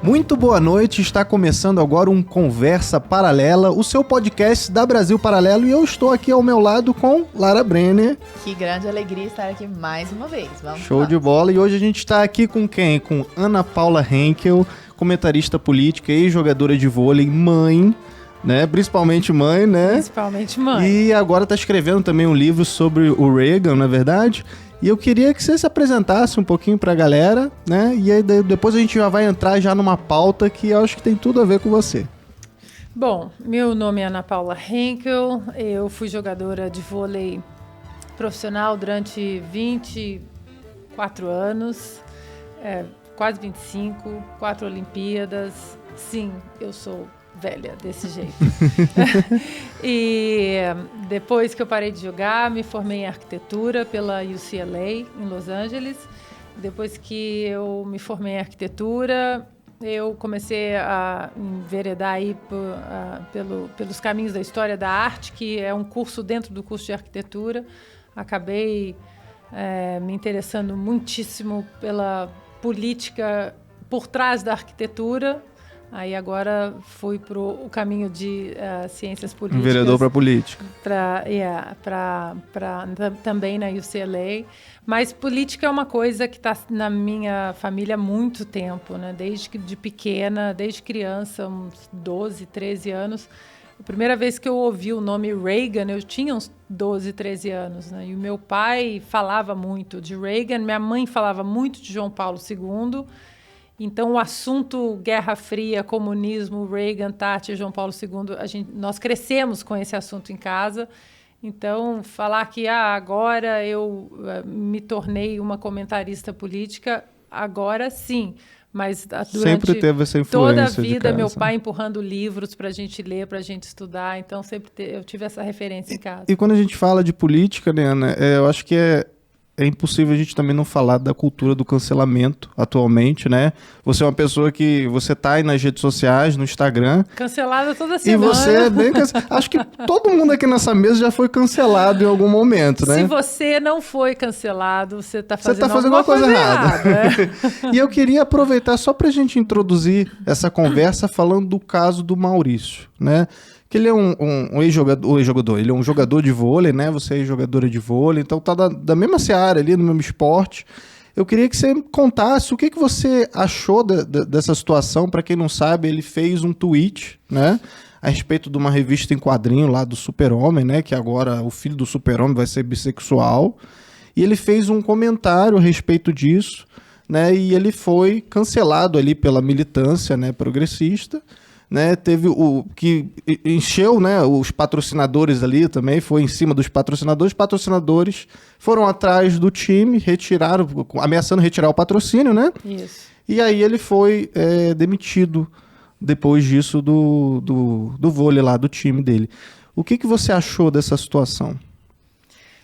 Muito boa noite, está começando agora um Conversa Paralela, o seu podcast da Brasil Paralelo, e eu estou aqui ao meu lado com Lara Brenner. Que grande alegria estar aqui mais uma vez. Show de bola, e hoje a gente está aqui com quem? Com Ana Paula Henkel, comentarista política, ex-jogadora de vôlei, mãe, né? Principalmente mãe, né? Principalmente mãe. E agora está escrevendo também um livro sobre o Reagan, não é verdade? E eu queria que você se apresentasse um pouquinho pra galera, né? E aí depois a gente já vai entrar já numa pauta que eu acho que tem tudo a ver com você. Bom, meu nome é Ana Paula Henkel, eu fui jogadora de vôlei profissional durante 24 anos, quase 25, 4 Olimpíadas. Sim, eu sou velha desse jeito. E depois que eu parei de jogar, me formei em arquitetura pela UCLA, em Los Angeles. Depois que eu me formei em arquitetura, eu comecei a enveredar aí pelos caminhos da história da arte, que é um curso dentro do curso de arquitetura. Acabei me interessando muitíssimo pela política por trás da arquitetura. Aí agora fui para o caminho de ciências políticas. Enveredou para política. Também na UCLA. Mas política é uma coisa que está na minha família há muito tempo, né? Desde pequena, desde criança, uns 12, 13 anos. A primeira vez que eu ouvi o nome Reagan, eu tinha uns 12, 13 anos, né? E o meu pai falava muito de Reagan, minha mãe falava muito de João Paulo II. Então, o assunto Guerra Fria, comunismo, Reagan, Thatcher, João Paulo II, nós crescemos com esse assunto em casa. Então, falar que agora eu me tornei uma comentarista política, agora sim. Mas durante sempre teve essa influência toda a vida, de casa. meu pai empurrando livros para a gente ler, para a gente estudar. Então, eu tive essa referência em casa. E quando a gente fala de política, né, Ana, eu acho que é impossível a gente também não falar da cultura do cancelamento atualmente, né? Você é uma pessoa que você tá aí nas redes sociais, no Instagram. Cancelada toda semana. E você é bem cancelado. Acho que todo mundo aqui nessa mesa já foi cancelado em algum momento, né? Se você não foi cancelado, você tá fazendo alguma coisa errada. Né? E eu queria aproveitar só pra gente introduzir essa conversa falando do caso do Maurício, né? Que ele é um ex-jogador, ele é um jogador de vôlei, né? Você é jogadora de vôlei, então tá da mesma seara ali, no mesmo esporte. Eu queria que você contasse o que você achou dessa situação. Para quem não sabe, ele fez um tweet, né? A respeito de uma revista em quadrinho lá do Super-Homem, né? Que agora o filho do Super-Homem vai ser bissexual. E ele fez um comentário a respeito disso, né? E ele foi cancelado ali pela militância, né, progressista. Né, teve o que encheu, né, os patrocinadores ali também, foi em cima dos patrocinadores. Os patrocinadores foram atrás do time, ameaçando retirar o patrocínio, né? Isso. E aí ele foi demitido depois disso do vôlei lá, do time dele. O que você achou dessa situação?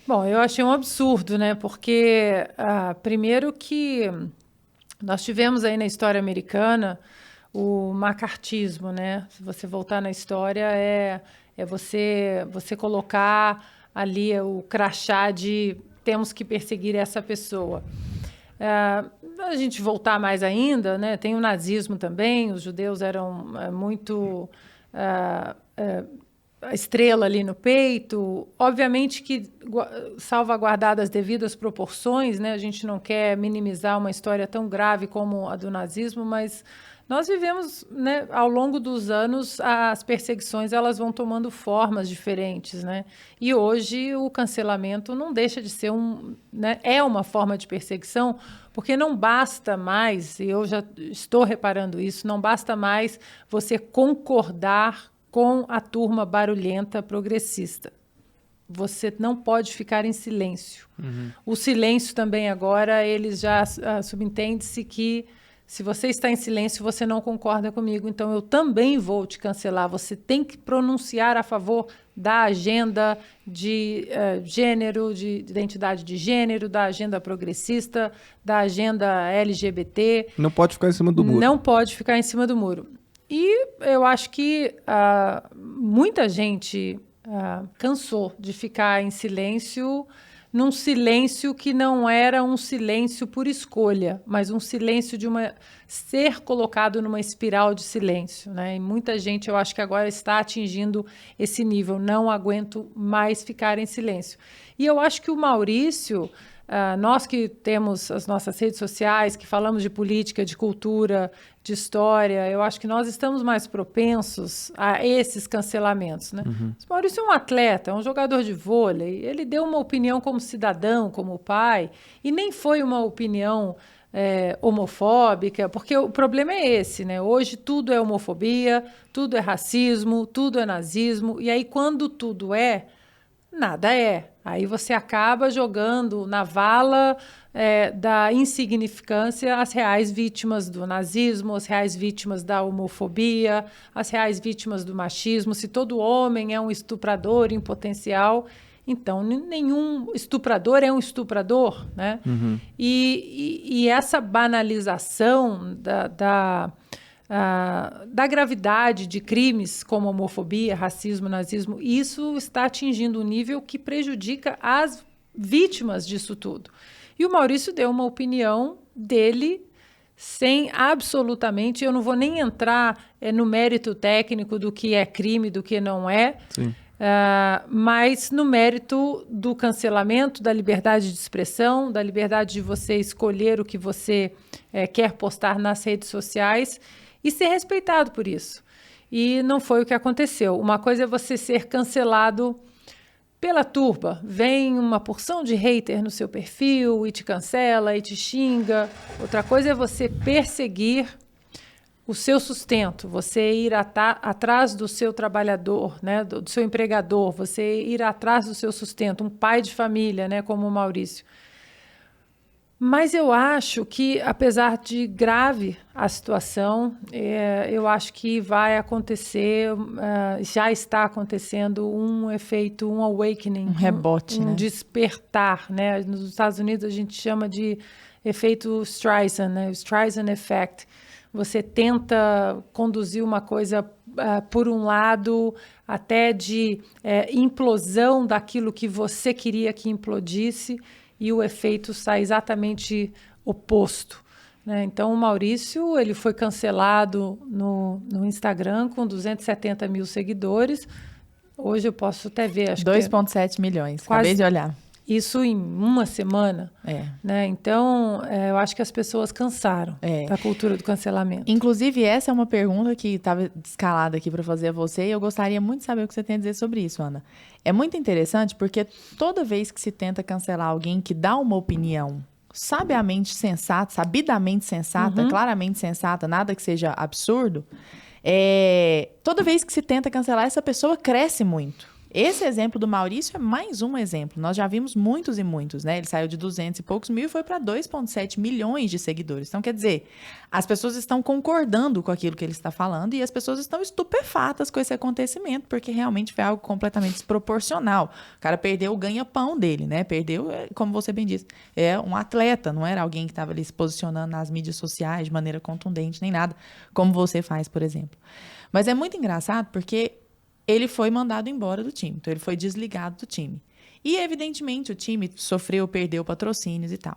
Bom, eu achei um absurdo, né? Porque, primeiro que nós tivemos aí na história americana o macartismo, né? Se você voltar na história, é você colocar ali o crachá de temos que perseguir essa pessoa. A gente voltar mais ainda, né? Tem o nazismo também, os judeus eram muito a estrela ali no peito. Obviamente que salvaguardadas as devidas proporções, né? A gente não quer minimizar uma história tão grave como a do nazismo, mas nós vivemos, né, ao longo dos anos, as perseguições elas vão tomando formas diferentes, né? E hoje o cancelamento não deixa de ser é uma forma de perseguição, porque não basta mais, e eu já estou reparando isso, não basta mais você concordar com a turma barulhenta progressista. Você não pode ficar em silêncio. Uhum. O silêncio também agora, eles já subentende-se que se você está em silêncio, você não concorda comigo, então eu também vou te cancelar. Você tem que pronunciar a favor da agenda de gênero, de identidade de gênero, da agenda progressista, da agenda LGBT. Não pode ficar em cima do muro. Não pode ficar em cima do muro. E eu acho que muita gente cansou de ficar em silêncio num silêncio que não era um silêncio por escolha, mas um silêncio de ser colocado numa espiral de silêncio, né? E muita gente, eu acho que agora está atingindo esse nível, não aguento mais ficar em silêncio. E eu acho que o Maurício, nós que temos as nossas redes sociais, que falamos de política, de cultura, de história, eu acho que nós estamos mais propensos a esses cancelamentos, né? O Maurício é um atleta, é um jogador de vôlei, ele deu uma opinião como cidadão, como pai, e nem foi uma opinião homofóbica, porque o problema é esse, né? Hoje tudo é homofobia, tudo é racismo, tudo é nazismo, e aí quando tudo nada é. Aí você acaba jogando na vala da insignificância as reais vítimas do nazismo, as reais vítimas da homofobia, as reais vítimas do machismo. Se todo homem é um estuprador em potencial, então nenhum estuprador é um estuprador, né? E essa banalização da gravidade de crimes como homofobia, racismo, nazismo, isso está atingindo um nível que prejudica as vítimas disso tudo. E o Maurício deu uma opinião dele sem absolutamente, eu não vou nem entrar no mérito técnico do que é crime, do que não é, mas no mérito do cancelamento, da liberdade de expressão, da liberdade de você escolher o que você quer postar nas redes sociais e ser respeitado por isso. E não foi o que aconteceu. Uma coisa é você ser cancelado pela turba. Vem uma porção de hater no seu perfil e te cancela e te xinga. Outra coisa é você perseguir o seu sustento, você ir atrás do seu trabalhador, né, do seu empregador, você ir atrás do seu sustento, um pai de família, né, como o Maurício. Mas eu acho que, apesar de grave a situação, eu acho que vai acontecer, já está acontecendo um efeito, um awakening. Um rebote, um né? despertar, né? Nos Estados Unidos a gente chama de efeito Streisand, né? O Streisand Effect. Você tenta conduzir uma coisa por um lado, até de implosão daquilo que você queria que implodisse, e o efeito sai exatamente oposto, né? Então, o Maurício ele foi cancelado no Instagram com 270 mil seguidores. Hoje eu posso até ver, acho 2,7 milhões, acabei de olhar. Isso em uma semana, né? Então, eu acho que as pessoas cansaram da cultura do cancelamento. Inclusive, essa é uma pergunta que estava escalada aqui para fazer a você e eu gostaria muito de saber o que você tem a dizer sobre isso, Ana. É muito interessante porque toda vez que se tenta cancelar alguém que dá uma opinião sabidamente sensata, claramente sensata, nada que seja absurdo, toda vez que se tenta cancelar, essa pessoa cresce muito. Esse exemplo do Maurício é mais um exemplo. Nós já vimos muitos e muitos, né? Ele saiu de 200 e poucos mil e foi para 2,7 milhões de seguidores. Então, quer dizer, as pessoas estão concordando com aquilo que ele está falando e as pessoas estão estupefatas com esse acontecimento, porque realmente foi algo completamente desproporcional. O cara perdeu o ganha-pão dele, né? Perdeu, como você bem disse, um atleta, não era alguém que estava ali se posicionando nas mídias sociais de maneira contundente, nem nada, como você faz, por exemplo. Mas é muito engraçado porque ele foi mandado embora do time. Então, ele foi desligado do time. E, evidentemente, o time perdeu patrocínios e tal.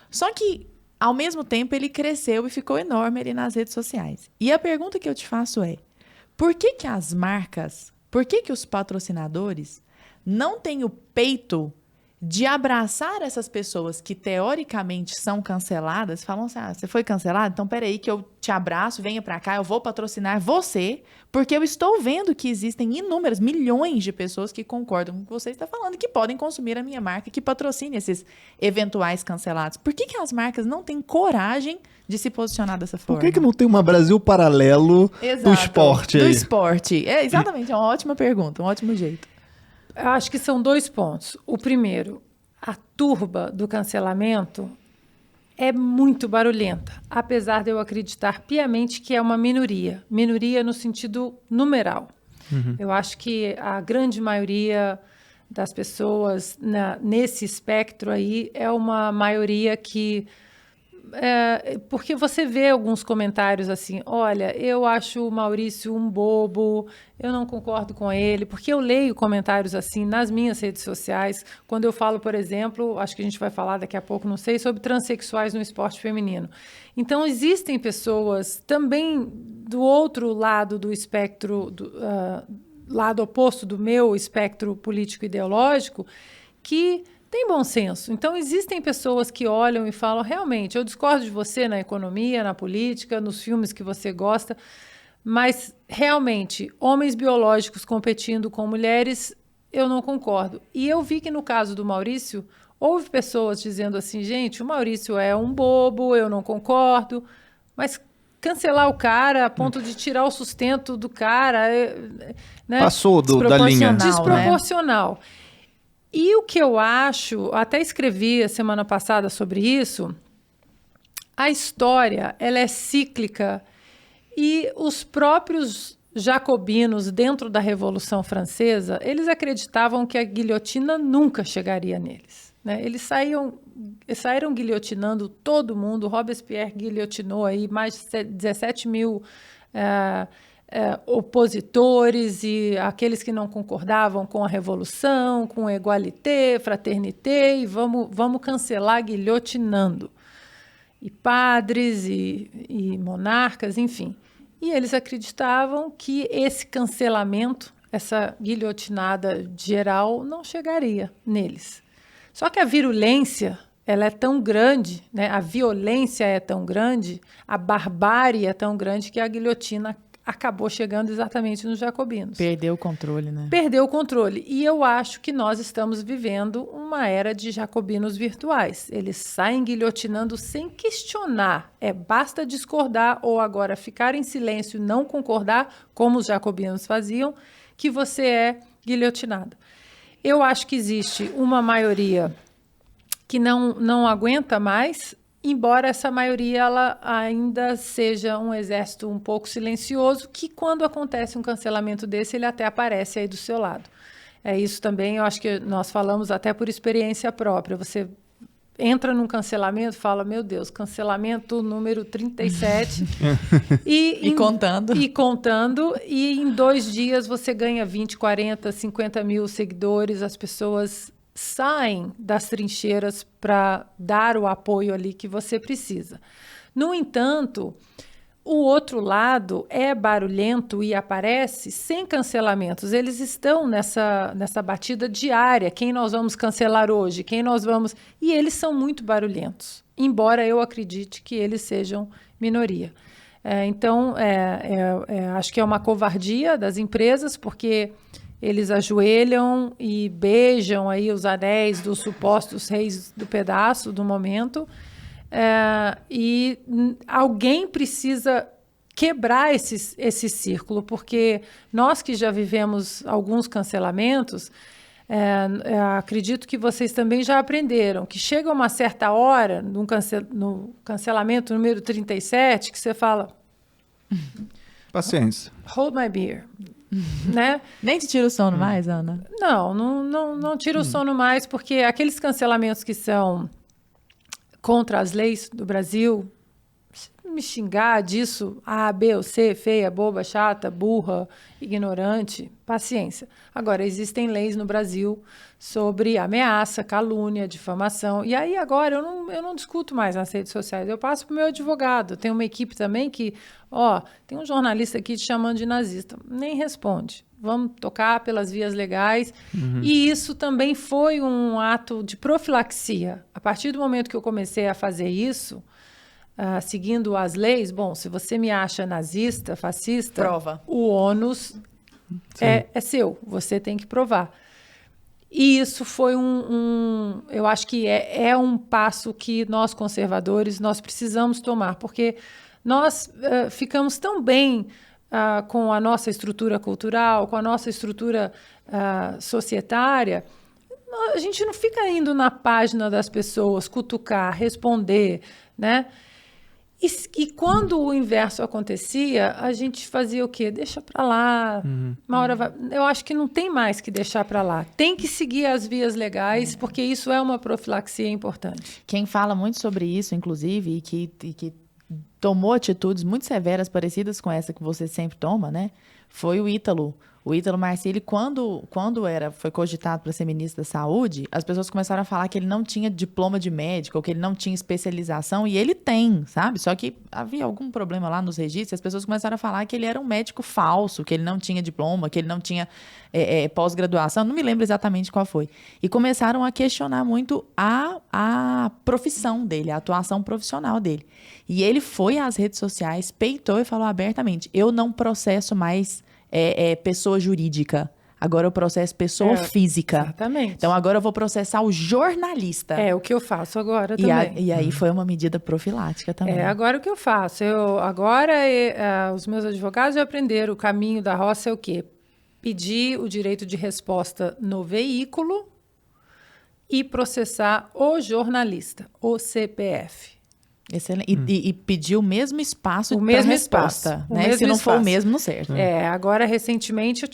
Só que, ao mesmo tempo, ele cresceu e ficou enorme ali nas redes sociais. E a pergunta que eu te faço é, por que as marcas, por que os patrocinadores não têm o peito de abraçar essas pessoas que, teoricamente, são canceladas, falam assim, você foi cancelado? Então, peraí que eu te abraço, venha pra cá, eu vou patrocinar você, porque eu estou vendo que existem inúmeras, milhões de pessoas que concordam com o que você está falando, que podem consumir a minha marca, que patrocine esses eventuais cancelados. Por que as marcas não têm coragem de se posicionar dessa forma? Por que não tem uma Brasil paralelo do esporte aí? Do esporte. Exatamente, é uma ótima pergunta, um ótimo jeito. Eu acho que são 2 pontos. O primeiro, a turba do cancelamento é muito barulhenta, apesar de eu acreditar piamente que é uma minoria. Minoria no sentido numeral. Eu acho que a grande maioria das pessoas nesse espectro aí é uma maioria que porque você vê alguns comentários assim, olha, eu acho o Maurício um bobo, eu não concordo com ele, porque eu leio comentários assim nas minhas redes sociais, quando eu falo, por exemplo, acho que a gente vai falar daqui a pouco, não sei, sobre transexuais no esporte feminino. Então, existem pessoas também do outro lado do espectro, lado oposto do meu espectro político-ideológico, que tem bom senso. Então, existem pessoas que olham e falam, realmente, eu discordo de você na economia, na política, nos filmes que você gosta, mas, realmente, homens biológicos competindo com mulheres, eu não concordo. E eu vi que, no caso do Maurício, houve pessoas dizendo assim, gente, o Maurício é um bobo, eu não concordo, mas cancelar o cara a ponto de tirar o sustento do cara... né? Passou da linha. Desproporcional. Né? E o que eu acho, até escrevi a semana passada sobre isso, a história ela é cíclica e os próprios jacobinos dentro da Revolução Francesa, eles acreditavam que a guilhotina nunca chegaria neles. Né? Eles saíram guilhotinando todo mundo. Robespierre guilhotinou aí mais de 17 mil opositores e aqueles que não concordavam com a revolução, com égalité, fraternité, e vamos cancelar guilhotinando. E padres e monarcas, enfim. E eles acreditavam que esse cancelamento, essa guilhotinada geral, não chegaria neles. Só que a virulência, ela é tão grande, né? A violência é tão grande, a barbárie é tão grande que a guilhotina acabou chegando exatamente nos jacobinos. Perdeu o controle, né? Perdeu o controle. E eu acho que nós estamos vivendo uma era de jacobinos virtuais. Eles saem guilhotinando sem questionar. Basta discordar ou agora ficar em silêncio e não concordar, como os jacobinos faziam, que você é guilhotinado. Eu acho que existe uma maioria que não aguenta mais, embora essa maioria ela ainda seja um exército um pouco silencioso, que quando acontece um cancelamento desse, ele até aparece aí do seu lado. É isso também, eu acho que nós falamos até por experiência própria. Você entra num cancelamento, fala, meu Deus, cancelamento número 37. E contando. E contando, e em 2 dias você ganha 20, 40, 50 mil seguidores, as pessoas saem das trincheiras para dar o apoio ali que você precisa. No entanto, o outro lado é barulhento e aparece sem cancelamentos. Eles estão nessa batida diária. Quem nós vamos cancelar hoje? Quem nós vamos... E eles são muito barulhentos, embora eu acredite que eles sejam minoria. Então, acho que é uma covardia das empresas, porque eles ajoelham e beijam aí os anéis dos supostos reis do pedaço do momento. E alguém precisa quebrar esse círculo, porque nós que já vivemos alguns cancelamentos, acredito que vocês também já aprenderam que chega uma certa hora, no cancelamento número 37, que você fala... Paciência. Hold my beer. Né? Nem te tira o sono mais, Ana? Não tira o sono mais, porque aqueles cancelamentos que são contra as leis do Brasil, me xingar disso, A, B ou C, feia, boba, chata, burra, ignorante, paciência. Agora, existem leis no Brasil sobre ameaça, calúnia, difamação, e aí agora eu não discuto mais nas redes sociais, eu passo para o meu advogado. Tem uma equipe também que, tem um jornalista aqui te chamando de nazista, nem responde. Vamos tocar pelas vias legais. E isso também foi um ato de profilaxia. A partir do momento que eu comecei a fazer isso, seguindo as leis, se você me acha nazista, fascista, prova. O ônus é seu, você tem que provar. E isso foi eu acho que é um passo que nós conservadores, nós precisamos tomar, porque nós ficamos tão bem com a nossa estrutura cultural, com a nossa estrutura societária, a gente não fica indo na página das pessoas, cutucar, responder, né? E quando o inverso acontecia, a gente fazia o quê? Deixa para lá. Uma hora vai... Eu acho que não tem mais que deixar para lá. Tem que seguir as vias legais, porque isso é uma profilaxia importante. Quem fala muito sobre isso, inclusive, e que tomou atitudes muito severas, parecidas com essa que você sempre toma, né? Foi o Ítalo. O Ítalo Marcilli, quando foi cogitado para ser ministro da Saúde, as pessoas começaram a falar que ele não tinha diploma de médico, ou que ele não tinha especialização, e ele tem, sabe? Só que havia algum problema lá nos registros, as pessoas começaram a falar que ele era um médico falso, que ele não tinha diploma, que ele não tinha pós-graduação, não me lembro exatamente qual foi. E começaram a questionar muito a profissão dele, a atuação profissional dele. E ele foi às redes sociais, peitou e falou abertamente, eu não processo mais pessoa jurídica. Agora eu processo pessoa física. Exatamente. Então agora eu vou processar o jornalista. É o que eu faço agora também. E aí foi uma medida profilática também. Agora o que eu faço? Os meus advogados já aprenderam o caminho da roça é o quê? Pedir o direito de resposta no veículo e processar o jornalista, o CPF. Excelente. E pedir o mesmo espaço para resposta. Né? Se não for o mesmo, não serve. Agora, recentemente,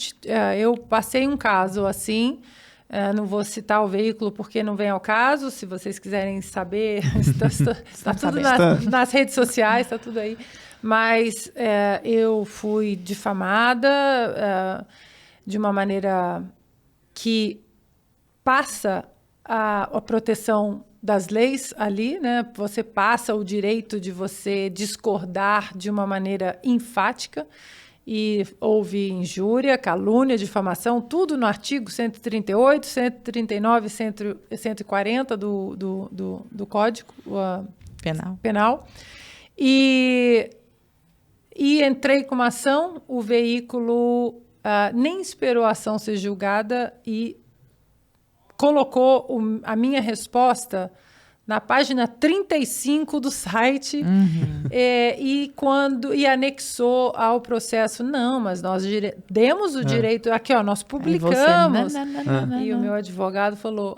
eu passei um caso assim, não vou citar o veículo porque não vem ao caso, se vocês quiserem saber, está tudo nas redes sociais, está tudo aí. Mas eu fui difamada de uma maneira que passa a proteção das leis ali, né? Você passa o direito de você discordar de uma maneira enfática e houve injúria, calúnia, difamação, tudo no artigo 138, 139, 140 do Código Penal. E entrei com uma ação, o veículo nem esperou a ação ser julgada e colocou a minha resposta na página 35 do site e anexou ao processo. Não, mas nós demos o direito... Aqui, ó, nós publicamos. E o meu advogado falou...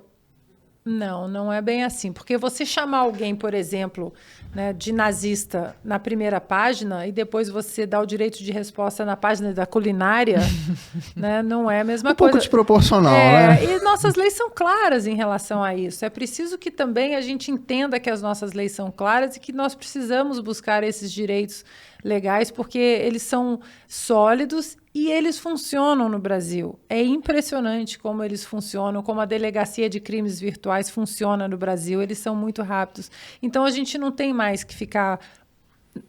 Não é bem assim. Porque você chamar alguém, por exemplo, né, de nazista na primeira página e depois você dá o direito de resposta na página da culinária, né, não é a mesma coisa. Um pouco desproporcional, né? E nossas leis são claras em relação a isso. É preciso que também a gente entenda que as nossas leis são claras e que nós precisamos buscar esses direitos legais porque eles são sólidos e eles funcionam no Brasil. É impressionante como eles funcionam, como a Delegacia de Crimes Virtuais funciona no Brasil. Eles são muito rápidos. Então, a gente não tem mais que ficar...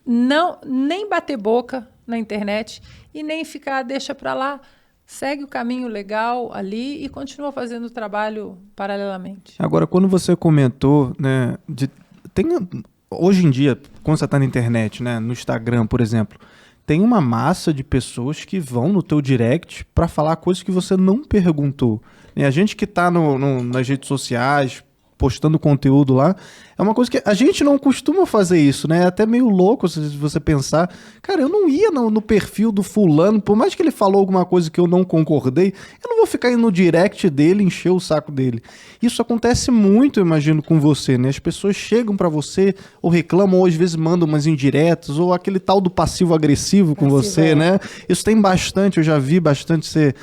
nem bater boca na internet e nem ficar, deixa para lá, segue o caminho legal ali e continua fazendo o trabalho paralelamente. Agora, quando você comentou, né, hoje em dia, quando você está na internet, né, no Instagram, por exemplo, tem uma massa de pessoas que vão no teu direct para falar coisas que você não perguntou. E a gente que está nas redes sociais, postando conteúdo lá, é uma coisa que a gente não costuma fazer isso, né? É até meio louco se você pensar, cara, eu não ia no perfil do fulano, por mais que ele falou alguma coisa que eu não concordei, eu não vou ficar indo no direct dele, encher o saco dele. Isso acontece muito, eu imagino, com você, né? As pessoas chegam pra você, ou reclamam, ou às vezes mandam umas indiretas, ou aquele tal do passivo-agressivo com você, né? Isso tem bastante, eu já vi bastante você...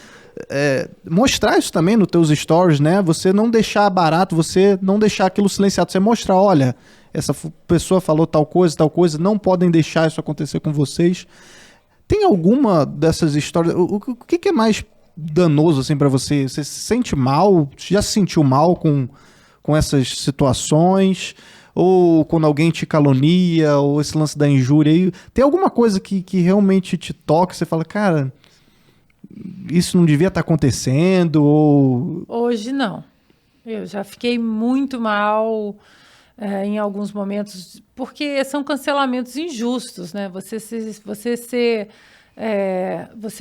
mostrar isso também nos teus stories, né? Você não deixar barato, você não deixar aquilo silenciado, você mostrar, olha, essa pessoa falou tal coisa, não podem deixar isso acontecer com vocês. Tem alguma dessas histórias, o que é mais danoso assim para você? Você se sente mal? Já se sentiu mal com essas situações? Ou quando alguém te calunia, ou esse lance da injúria? Tem alguma coisa que realmente te toca, você fala, cara... isso não devia estar acontecendo? Ou... Hoje não. Eu já fiquei muito mal em alguns momentos, porque são cancelamentos injustos, né? Você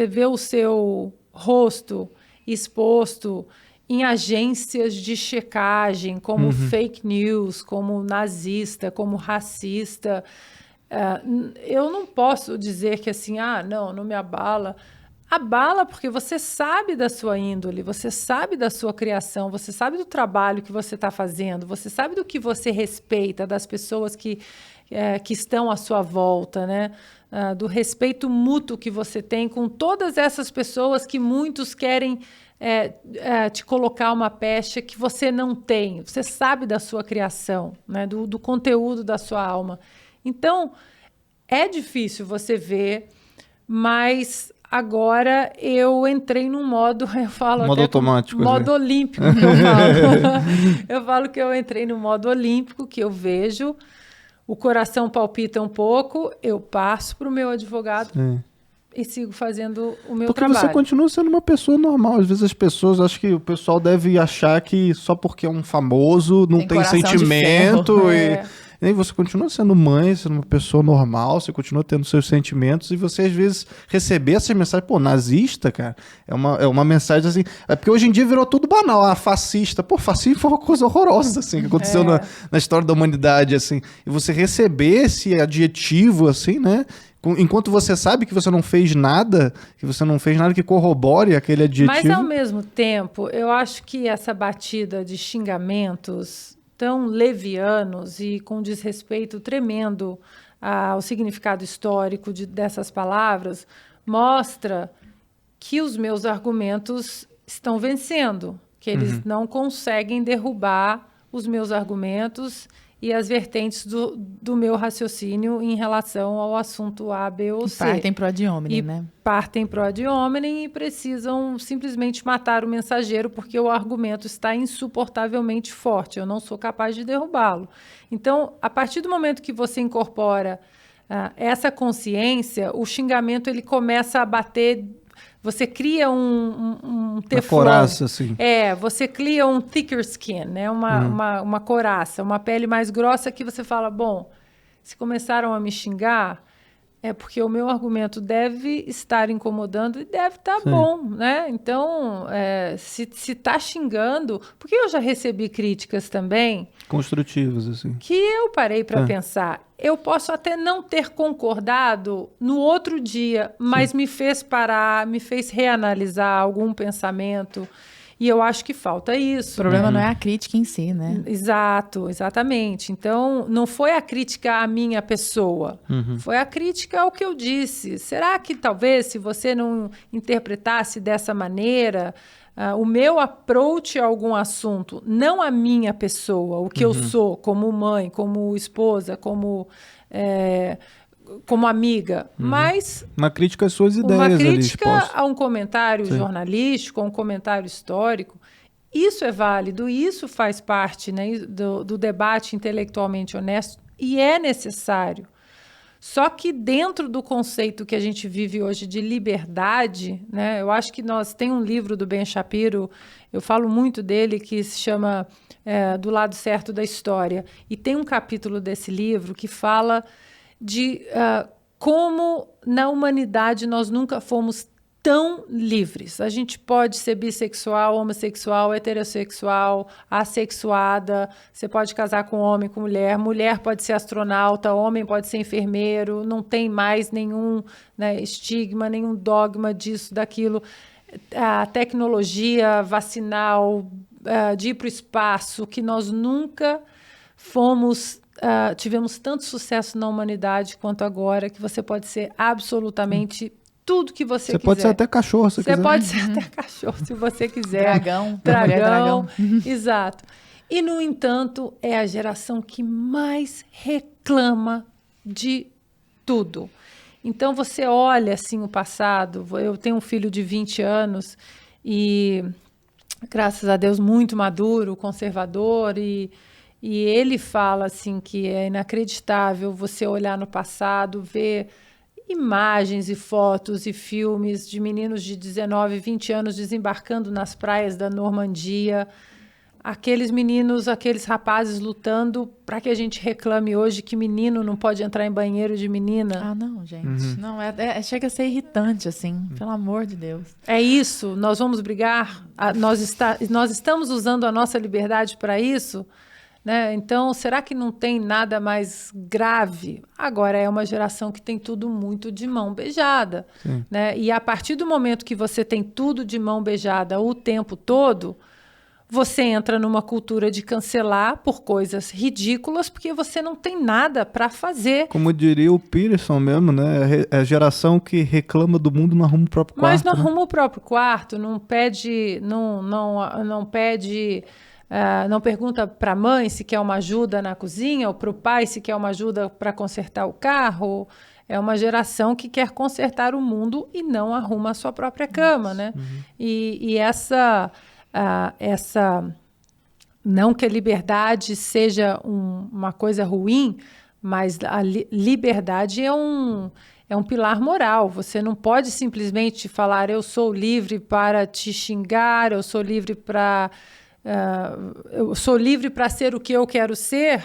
vê o seu rosto exposto em agências de checagem, como fake news, como nazista, como racista. Eu não posso dizer que assim, não me abala. abala porque você sabe da sua índole, você sabe da sua criação, você sabe do trabalho que você está fazendo, você sabe do que você respeita, das pessoas que estão à sua volta, né? Do respeito mútuo que você tem com todas essas pessoas que muitos querem te colocar uma pecha que você não tem. Você sabe da sua criação, né? Do conteúdo da sua alma. Então, é difícil você ver, mas agora eu entrei num modo, eu falo modo automático. Modo olímpico que eu falo. Eu falo que eu entrei no modo olímpico, que eu vejo, o coração palpita um pouco, eu passo para o meu advogado e sigo fazendo o meu trabalho. Porque você continua sendo uma pessoa normal. Às vezes as pessoas, acho que o pessoal deve achar que só porque é um famoso não tem sentimento e aí você continua sendo mãe, sendo uma pessoa normal, você continua tendo seus sentimentos e você às vezes receber essas mensagens, pô, nazista, cara, é uma mensagem assim, porque hoje em dia virou tudo banal, fascista, pô, fascismo foi uma coisa horrorosa, assim, que aconteceu na história da humanidade, assim, e você receber esse adjetivo, assim, né, enquanto você sabe que você não fez nada que corrobore aquele adjetivo. Mas ao mesmo tempo, eu acho que essa batida de xingamentos tão levianos e com desrespeito tremendo ao significado histórico dessas palavras, mostra que os meus argumentos estão vencendo, que eles não conseguem derrubar os meus argumentos e as vertentes do meu raciocínio em relação ao assunto A, B ou C. Partem pro ad hominem, né? Partem pro ad hominem e precisam simplesmente matar o mensageiro porque o argumento está insuportavelmente forte. Eu não sou capaz de derrubá-lo. Então, a partir do momento que você incorpora essa consciência, o xingamento ele começa a bater. Você cria um teflon. Uma coraça, assim. Você cria um thicker skin, né? Uma coraça, uma pele mais grossa que você fala, bom, se começaram a me xingar, é porque o meu argumento deve estar incomodando e deve estar bom, né? Então, se está xingando... Porque eu já recebi críticas também... Construtivas, assim. Que eu parei para pensar. Eu posso até não ter concordado no outro dia, mas me fez parar, me fez reanalisar algum pensamento. E eu acho que falta isso. O problema não é a crítica em si, né? Exatamente. Então, não foi a crítica à minha pessoa, foi a crítica ao que eu disse. Será que talvez, se você não interpretasse dessa maneira, o meu approach a algum assunto, não a minha pessoa, o que eu sou, como mãe, como esposa, como amiga, mas... Uma crítica às suas ideias. Uma crítica a um comentário jornalístico, a um comentário histórico. Isso é válido, isso faz parte, né, do debate intelectualmente honesto e é necessário. Só que dentro do conceito que a gente vive hoje de liberdade, né, eu acho que tem um livro do Ben Shapiro, eu falo muito dele, que se chama Do Lado Certo da História. E tem um capítulo desse livro que fala de como na humanidade nós nunca fomos tão livres. A gente pode ser bissexual, homossexual, heterossexual, assexuada, você pode casar com homem, com mulher, mulher pode ser astronauta, homem pode ser enfermeiro, não tem mais nenhum, né, estigma, nenhum dogma disso, daquilo. A tecnologia vacinal, de ir para o espaço, que nós nunca tivemos tanto sucesso na humanidade quanto agora, que você pode ser absolutamente tudo que você quiser. Você pode ser até cachorro, se quiser. Você pode ser até cachorro, se você quiser. Dragão. Exato. E, no entanto, é a geração que mais reclama de tudo. Então, você olha, assim, o passado. Eu tenho um filho de 20 anos e, graças a Deus, muito maduro, conservador, e ele fala, assim, que é inacreditável você olhar no passado, ver imagens e fotos e filmes de meninos de 19, 20 anos desembarcando nas praias da Normandia, aqueles meninos, aqueles rapazes lutando para que a gente reclame hoje que menino não pode entrar em banheiro de menina. Ah, não, gente. Não, chega a ser irritante, assim, pelo amor de Deus. É isso, nós vamos brigar, nós estamos usando a nossa liberdade para isso. né? Então, será que não tem nada mais grave? Agora, é uma geração que tem tudo muito de mão beijada, né? E a partir do momento que você tem tudo de mão beijada o tempo todo, você entra numa cultura de cancelar por coisas ridículas, porque você não tem nada para fazer. Como diria o Peterson mesmo, né? É a geração que reclama do mundo, não arruma o próprio quarto. Mas não arruma o próprio quarto, não pede, não pede, não pergunta para a mãe se quer uma ajuda na cozinha, ou para o pai se quer uma ajuda para consertar o carro. É uma geração que quer consertar o mundo e não arruma a sua própria cama, né? E essa não que a liberdade seja uma coisa ruim, mas a liberdade é um pilar moral. Você não pode simplesmente falar eu sou livre para te xingar, eu sou livre para ser o que eu quero ser,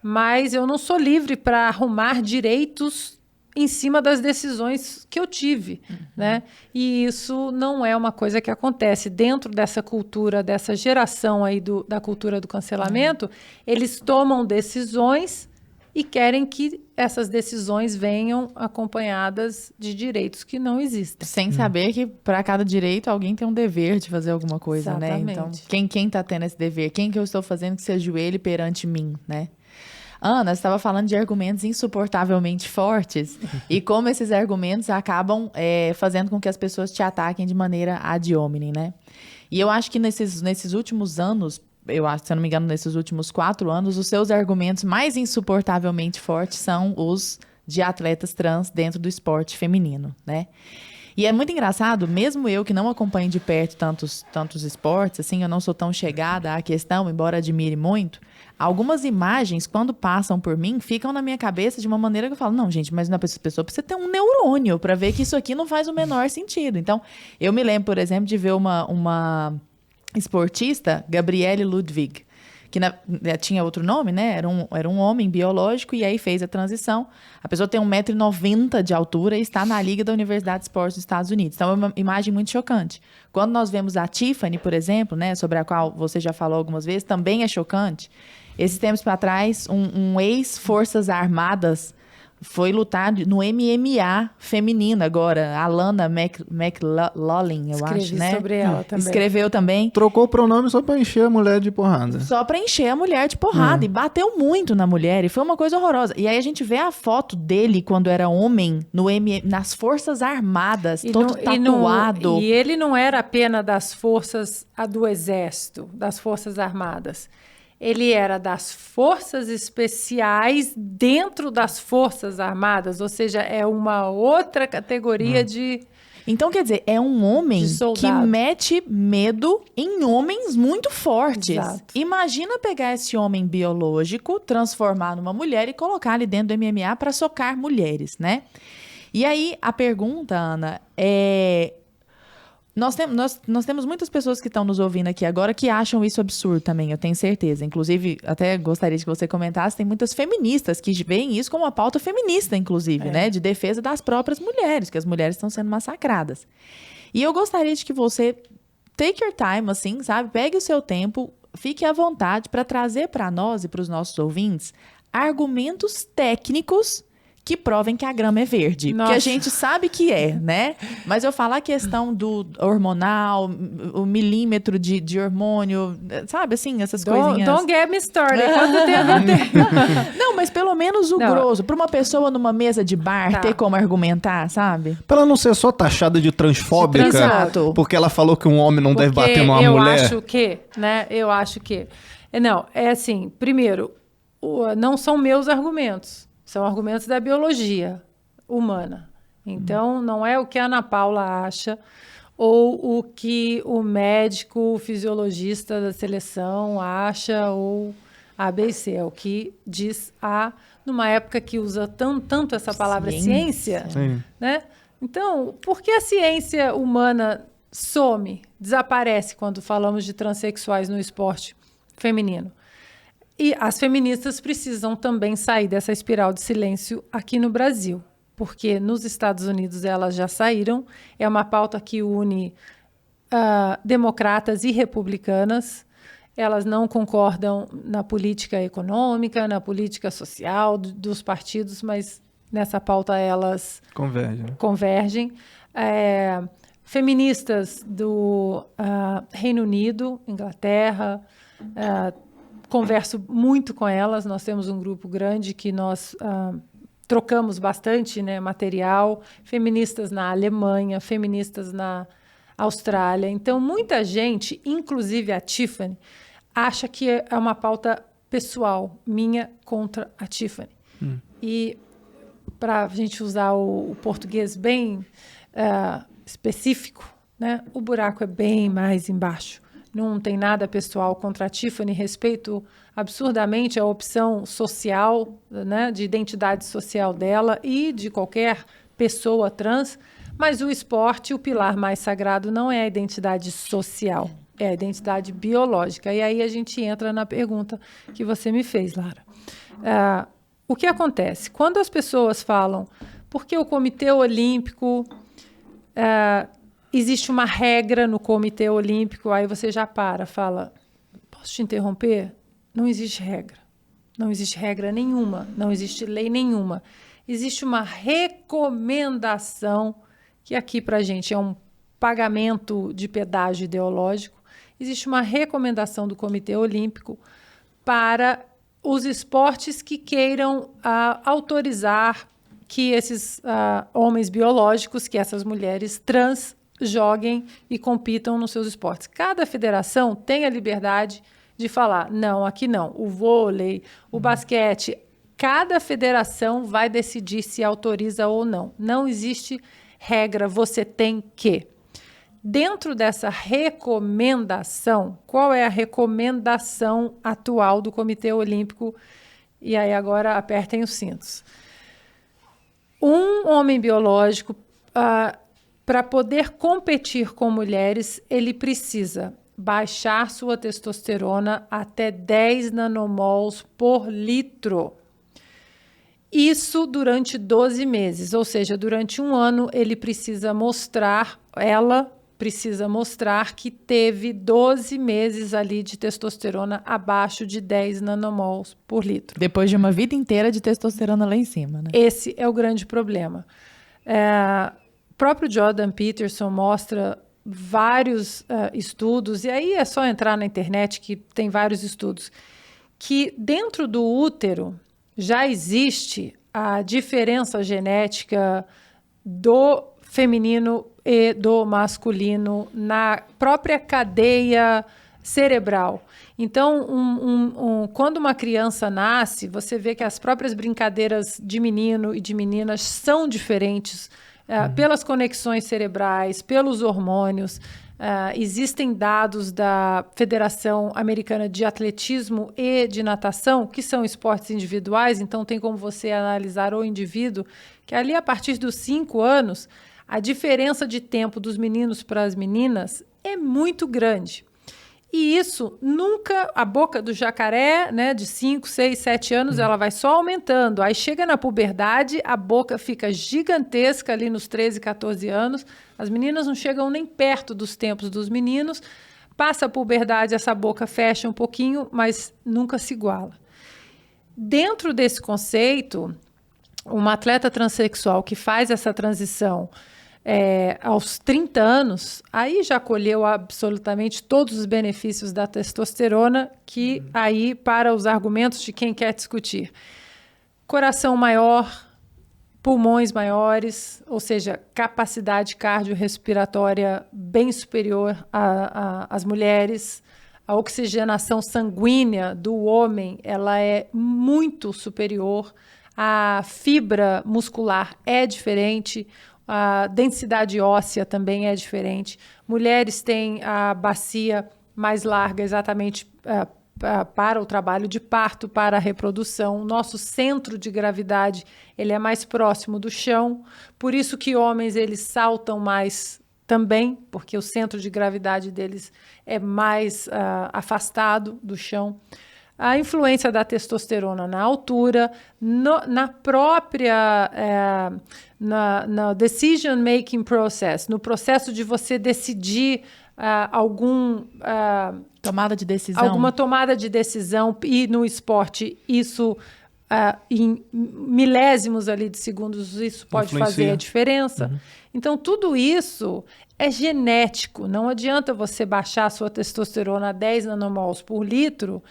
mas eu não sou livre para arrumar direitos em cima das decisões que eu tive, né? E isso não é uma coisa que acontece dentro dessa cultura, dessa geração aí da cultura do cancelamento. Eles tomam decisões e querem que essas decisões venham acompanhadas de direitos que não existem. Sem saber que para cada direito alguém tem um dever de fazer alguma coisa, Exatamente. né? Então, quem tá tendo esse dever? Quem que eu estou fazendo que se ajoelhe perante mim, né? Ana, você estava falando de argumentos insuportavelmente fortes e como esses argumentos acabam fazendo com que as pessoas te ataquem de maneira ad hominem, né? E eu acho que nesses últimos anos, se eu não me engano, nesses últimos 4 anos, os seus argumentos mais insuportavelmente fortes são os de atletas trans dentro do esporte feminino, né? E é muito engraçado, mesmo eu que não acompanho de perto tantos esportes, assim, eu não sou tão chegada à questão, embora admire muito, algumas imagens, quando passam por mim, ficam na minha cabeça de uma maneira que eu falo, não, gente, mas a pessoa precisa ter um neurônio para ver que isso aqui não faz o menor sentido. Então, eu me lembro, por exemplo, de ver uma esportista, Gabriele Ludwig, que tinha outro nome, né? Era um homem biológico e aí fez a transição. A pessoa tem 1,90 m de altura e está na Liga da Universidade de Esportes dos Estados Unidos. Então, é uma imagem muito chocante. Quando nós vemos a Tiffany, por exemplo, né, sobre a qual você já falou algumas vezes, também é chocante. Esses tempos para trás, um ex-Forças Armadas foi lutar no MMA feminino agora. A Lana McLaughlin, eu acho, né? Escrevi sobre ela também. Escreveu também. Trocou o pronome só pra encher a mulher de porrada. Só pra encher a mulher de porrada. E bateu muito na mulher. E foi uma coisa horrorosa. E aí a gente vê a foto dele quando era homem nas Forças Armadas, todo tatuado. E ele não era apenas das forças do Exército, das Forças Armadas. Ele era das forças especiais dentro das Forças Armadas, ou seja, é uma outra categoria de... Então, quer dizer, é um homem que mete medo em homens muito fortes. Exato. Imagina pegar esse homem biológico, transformar numa mulher e colocar ele dentro do MMA para socar mulheres, né? E aí, a pergunta, Ana, é... Nós temos muitas pessoas que estão nos ouvindo aqui agora que acham isso absurdo também, eu tenho certeza. Inclusive, até gostaria que você comentasse, tem muitas feministas que veem isso como uma pauta feminista, inclusive, né? De defesa das próprias mulheres, que as mulheres estão sendo massacradas. E eu gostaria de que você take your time, assim, sabe? Pegue o seu tempo, fique à vontade para trazer para nós e para os nossos ouvintes argumentos técnicos que provem que a grama é verde. Nossa. Porque a gente sabe que é, né? Mas eu falo a questão do hormonal, o milímetro de hormônio, sabe? Assim, essas coisinhas. Don't get me started. Quanto tempo tem? Não, mas pelo menos o grosso. Para uma pessoa numa mesa de bar ter como argumentar, sabe? Pra ela não ser só taxada de transfóbica, Exato. porque ela falou que um homem não deve bater numa mulher. Eu acho que... Não, é assim, primeiro, não são meus argumentos. São argumentos da biologia humana. Então, não é o que a Ana Paula acha ou o que o médico, o fisiologista da seleção acha ou A, B e C. É o que diz numa época que usa tanto essa palavra ciência, né? Então, por que a ciência humana some, desaparece quando falamos de transexuais no esporte feminino? E as feministas precisam também sair dessa espiral de silêncio aqui no Brasil, porque nos Estados Unidos elas já saíram. É uma pauta que une democratas e republicanas. elas não concordam na política econômica, na política social dos partidos, mas nessa pauta elas convergem. Feministas do Reino Unido, Inglaterra, converso muito com elas. Nós temos um grupo grande que nós trocamos bastante, né, material. Feministas na Alemanha, feministas na Austrália. Então, muita gente, inclusive a Tiffany, acha que é uma pauta pessoal, minha contra a Tiffany. E, para a gente usar o português bem específico, né, o buraco é bem mais embaixo. Não tem nada pessoal contra a Tiffany, respeito absurdamente a opção social, né, de identidade social dela e de qualquer pessoa trans, mas o esporte, o pilar mais sagrado, não é a identidade social, é a identidade biológica. E aí a gente entra na pergunta que você me fez, Lara. O que acontece? Quando as pessoas falam, porque o Comitê Olímpico... existe uma regra no Comitê Olímpico, aí você já fala, posso te interromper? Não existe regra. Não existe regra nenhuma, não existe lei nenhuma. Existe uma recomendação, que aqui para a gente é um pagamento de pedágio ideológico. Existe uma recomendação do Comitê Olímpico para os esportes que queiram autorizar que esses homens biológicos, que essas mulheres trans, joguem e compitam nos seus esportes. Cada federação tem a liberdade de falar, não, aqui não. O vôlei, o basquete, cada federação vai decidir se autoriza ou não. Não existe regra, você tem que. Dentro dessa recomendação, qual é a recomendação atual do Comitê Olímpico? E aí agora apertem os cintos. Um homem biológico, para poder competir com mulheres, ele precisa baixar sua testosterona até 10 nanomols por litro. Isso durante 12 meses, ou seja, durante um ano ela precisa mostrar que teve 12 meses ali de testosterona abaixo de 10 nanomols por litro. Depois de uma vida inteira de testosterona lá em cima, né? Esse é o grande problema. O próprio Jordan Peterson mostra vários estudos, e aí é só entrar na internet que tem vários estudos, que dentro do útero já existe a diferença genética do feminino e do masculino na própria cadeia cerebral. Então, quando uma criança nasce, você vê que as próprias brincadeiras de menino e de meninas são diferentes pelas conexões cerebrais, pelos hormônios. Existem dados da Federação Americana de Atletismo e de Natação, que são esportes individuais, então tem como você analisar o indivíduo, que ali a partir dos 5 anos, a diferença de tempo dos meninos para as meninas é muito grande. E isso nunca, a boca do jacaré, né, de 5, 6, 7 anos, ela vai só aumentando. Aí chega na puberdade, a boca fica gigantesca ali nos 13, 14 anos. As meninas não chegam nem perto dos tempos dos meninos. Passa a puberdade, essa boca fecha um pouquinho, mas nunca se iguala. Dentro desse conceito, uma atleta transexual que faz essa transição aos 30 anos, aí já colheu absolutamente todos os benefícios da testosterona, que aí, para os argumentos de quem quer discutir, coração maior, pulmões maiores, ou seja, capacidade cardiorrespiratória bem superior às mulheres, a oxigenação sanguínea do homem, ela é muito superior, a fibra muscular é diferente, a densidade óssea também é diferente. Mulheres têm a bacia mais larga exatamente para o trabalho de parto, para a reprodução. O nosso centro de gravidade ele é mais próximo do chão, por isso que homens eles saltam mais também, porque o centro de gravidade deles é mais afastado do chão. A influência da testosterona na altura, na própria na decision-making process, no processo de você decidir Tomada de decisão. Alguma tomada de decisão, e no esporte isso, em milésimos ali de segundos, isso pode fazer a diferença. Então, tudo isso é genético. Não adianta você baixar a sua testosterona a 10 nanomols por litro,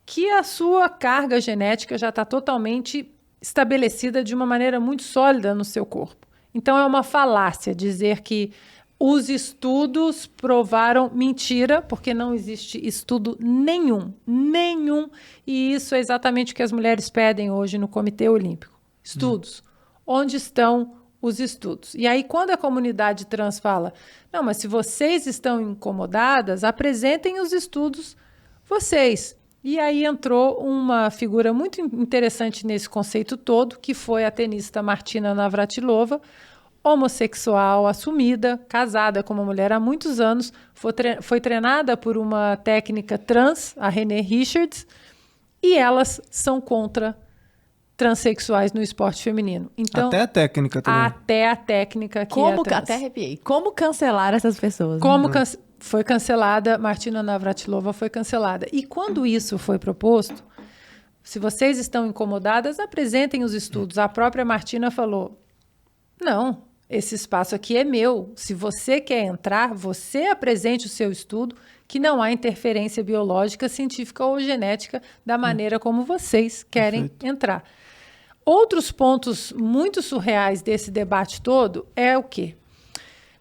que a sua carga genética já está totalmente estabelecida de uma maneira muito sólida no seu corpo. Então, é uma falácia dizer que os estudos provaram mentira, porque não existe estudo nenhum, e isso é exatamente o que as mulheres pedem hoje no Comitê Olímpico. Estudos. Onde estão os estudos? E aí, quando a comunidade trans fala, não, mas se vocês estão incomodadas, apresentem os estudos vocês. E aí entrou uma figura muito interessante nesse conceito todo, que foi a tenista Martina Navratilova, homossexual, assumida, casada com uma mulher há muitos anos, foi treinada por uma técnica trans, a Renée Richards, e elas são contra transexuais no esporte feminino. Então, até a técnica também. Até a técnica que é trans. Até arrepiei. Como cancelar essas pessoas? Foi cancelada, Martina Navratilova foi cancelada. E quando isso foi proposto, se vocês estão incomodadas, apresentem os estudos. A própria Martina falou, não, esse espaço aqui é meu. Se você quer entrar, você apresente o seu estudo, que não há interferência biológica, científica ou genética da maneira como vocês querem entrar. Outros pontos muito surreais desse debate todo é o quê?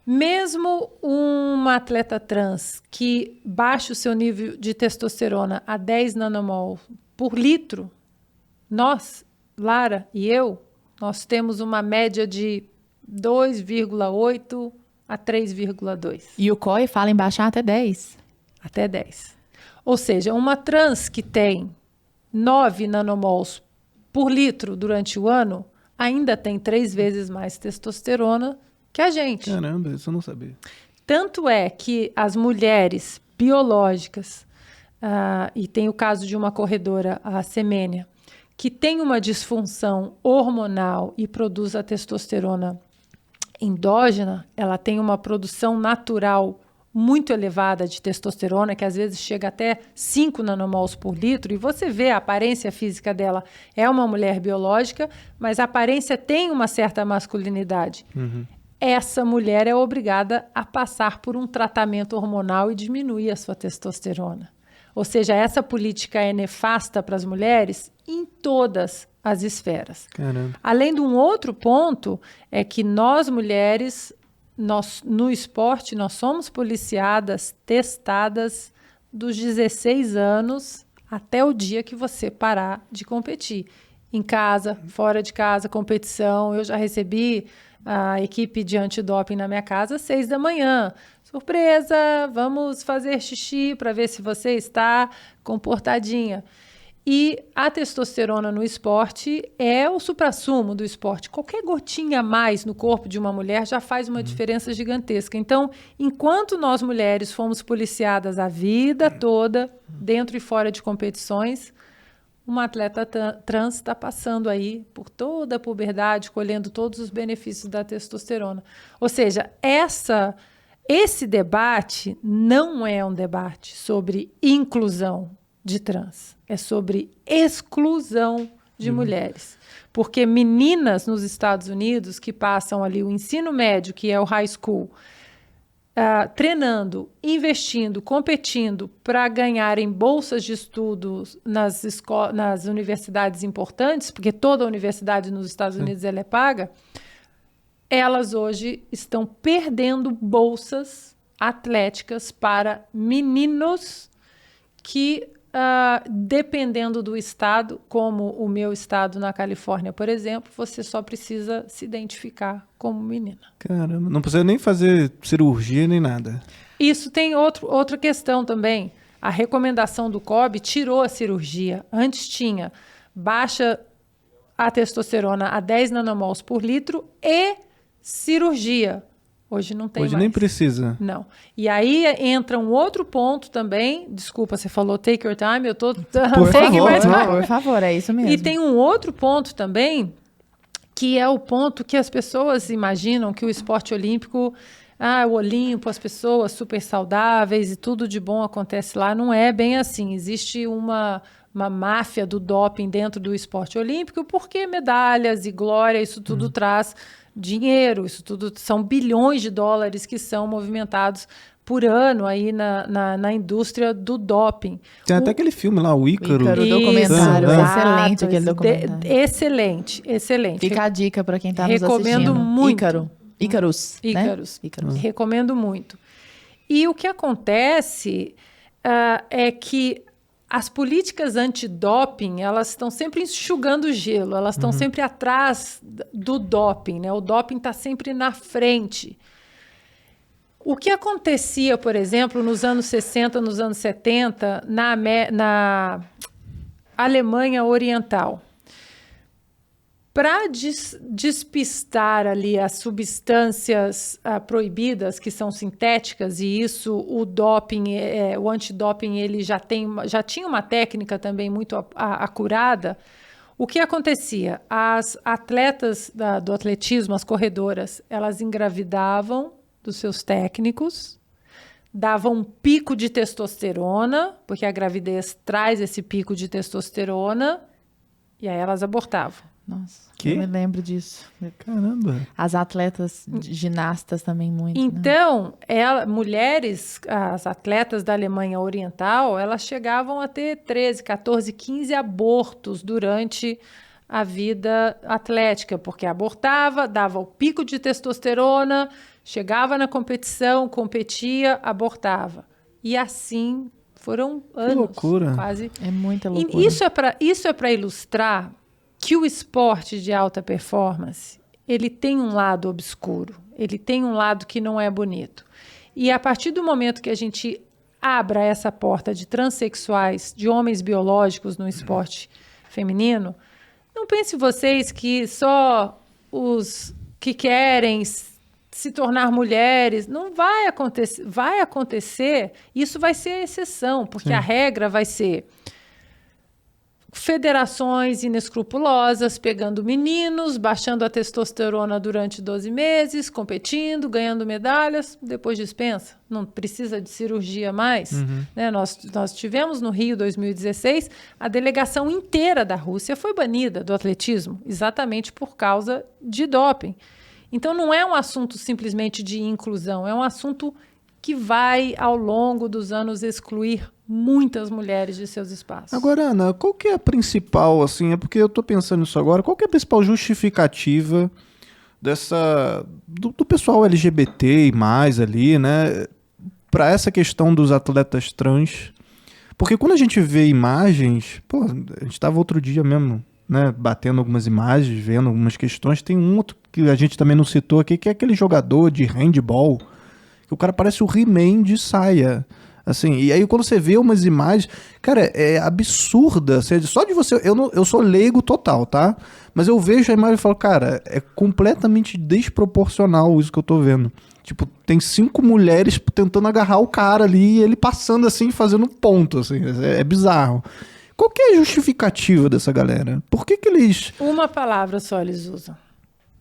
Mesmo uma atleta trans que baixa o seu nível de testosterona a 10 nanomol por litro, nós, Lara e eu, nós temos uma média de 2,8 a 3,2. E o COI fala em baixar até 10. Até 10. Ou seja, uma trans que tem 9 nanomols por litro durante o ano, ainda tem 3 vezes mais testosterona que a gente. Caramba, isso eu não sabia. Tanto é que as mulheres biológicas, e tem o caso de uma corredora, a Semênia, que tem uma disfunção hormonal e produz a testosterona endógena, ela tem uma produção natural muito elevada de testosterona, que às vezes chega até 5 nanomols por litro, e você vê a aparência física dela, é uma mulher biológica, mas a aparência tem uma certa masculinidade. Essa mulher é obrigada a passar por um tratamento hormonal e diminuir a sua testosterona. Ou seja, essa política é nefasta para as mulheres em todas as esferas. Caramba. Além de um outro ponto, é que nós mulheres, no esporte, nós somos policiadas, testadas dos 16 anos até o dia que você parar de competir. Em casa, fora de casa, competição. Eu já recebi a equipe de antidoping na minha casa às 6 da manhã. Surpresa, vamos fazer xixi para ver se você está comportadinha. E a testosterona no esporte é o suprassumo do esporte. Qualquer gotinha a mais no corpo de uma mulher já faz uma diferença gigantesca. Então, enquanto nós mulheres fomos policiadas a vida toda, dentro e fora de competições, uma atleta trans está passando aí por toda a puberdade, colhendo todos os benefícios da testosterona. Ou seja, esse debate não é um debate sobre inclusão de trans, é sobre exclusão de mulheres. Porque meninas nos Estados Unidos que passam ali o ensino médio, que é o high school, treinando, investindo, competindo para ganharem bolsas de estudos nas universidades importantes, porque toda a universidade nos Estados Unidos ela é paga, elas hoje estão perdendo bolsas atléticas para meninos que, dependendo do estado, como o meu estado na Califórnia, por exemplo, você só precisa se identificar como menina. Caramba, não precisa nem fazer cirurgia nem nada. Isso tem outra questão também. A recomendação do COB tirou a cirurgia. Antes tinha baixa a testosterona a 10 nanomols por litro e cirurgia. Hoje não tem mais. Hoje nem precisa. Não. E aí entra um outro ponto também. Desculpa, você falou take your time. Eu tô... Por favor, é isso mesmo. E tem um outro ponto também, que é o ponto que as pessoas imaginam que o esporte olímpico o Olimpo, as pessoas super saudáveis e tudo de bom acontece lá. Não é bem assim. Existe uma máfia do doping dentro do esporte olímpico, porque medalhas e glória, isso tudo traz dinheiro, isso tudo são bilhões de dólares que são movimentados por ano aí na indústria do doping. Tem até aquele filme lá, o Ícaro. Ícaro, documentário. Exato, Excelente aquele documentário. Excelente. Fica a dica para quem está nos assistindo. Recomendo muito. Ícaros. Ícaros. Né? Ícaros. Recomendo muito. E o que acontece é que as políticas antidoping, elas estão sempre enxugando gelo, elas estão sempre atrás do doping, né? O doping está sempre na frente. O que acontecia, por exemplo, nos anos 60, nos anos 70, na Alemanha Oriental? Para despistar ali as substâncias proibidas, que são sintéticas, e isso o doping, o antidoping, ele já tinha uma técnica também muito acurada. O que acontecia? As atletas do atletismo, as corredoras, elas engravidavam dos seus técnicos, davam um pico de testosterona, porque a gravidez traz esse pico de testosterona, e aí elas abortavam. Nossa, Que? eu me lembro disso. Caramba. As atletas ginastas também muito. Então, mulheres, as atletas da Alemanha Oriental, elas chegavam a ter 13, 14, 15 abortos durante a vida atlética, porque abortava, dava o pico de testosterona, chegava na competição, competia, abortava. E assim foram anos. Que loucura. Quase. É muita loucura. E isso é para ilustrar que o esporte de alta performance, ele tem um lado obscuro, ele tem um lado que não é bonito. E a partir do momento que a gente abra essa porta de transexuais, de homens biológicos no esporte feminino, não pense vocês que só os que querem se tornar mulheres, não vai acontecer. Vai acontecer, isso vai ser a exceção, porque a regra vai ser federações inescrupulosas pegando meninos, baixando a testosterona durante 12 meses, competindo, ganhando medalhas, depois dispensa, não precisa de cirurgia mais. Né? Nós tivemos no Rio 2016, a delegação inteira da Rússia foi banida do atletismo, exatamente por causa de doping. Então não é um assunto simplesmente de inclusão, é um assunto que vai, ao longo dos anos, excluir muitas mulheres de seus espaços. Agora, Ana, qual que é a principal, assim, é porque eu tô pensando nisso agora, qual que é a principal justificativa do pessoal LGBT e mais ali, né, para essa questão dos atletas trans? Porque quando a gente vê imagens, pô, a gente tava outro dia mesmo, né, batendo algumas imagens, vendo algumas questões, tem um outro que a gente também não citou aqui, que é aquele jogador de handball, que o cara parece o He-Man de saia. Assim, e aí quando você vê umas imagens, cara, é absurda. Só de você. Eu sou leigo total, tá? Mas eu vejo a imagem e falo, cara, é completamente desproporcional isso que eu tô vendo. Tipo, tem 5 mulheres tentando agarrar o cara ali e ele passando assim, fazendo ponto, assim. É bizarro. Qual que é a justificativa dessa galera? Por que eles... Uma palavra só eles usam.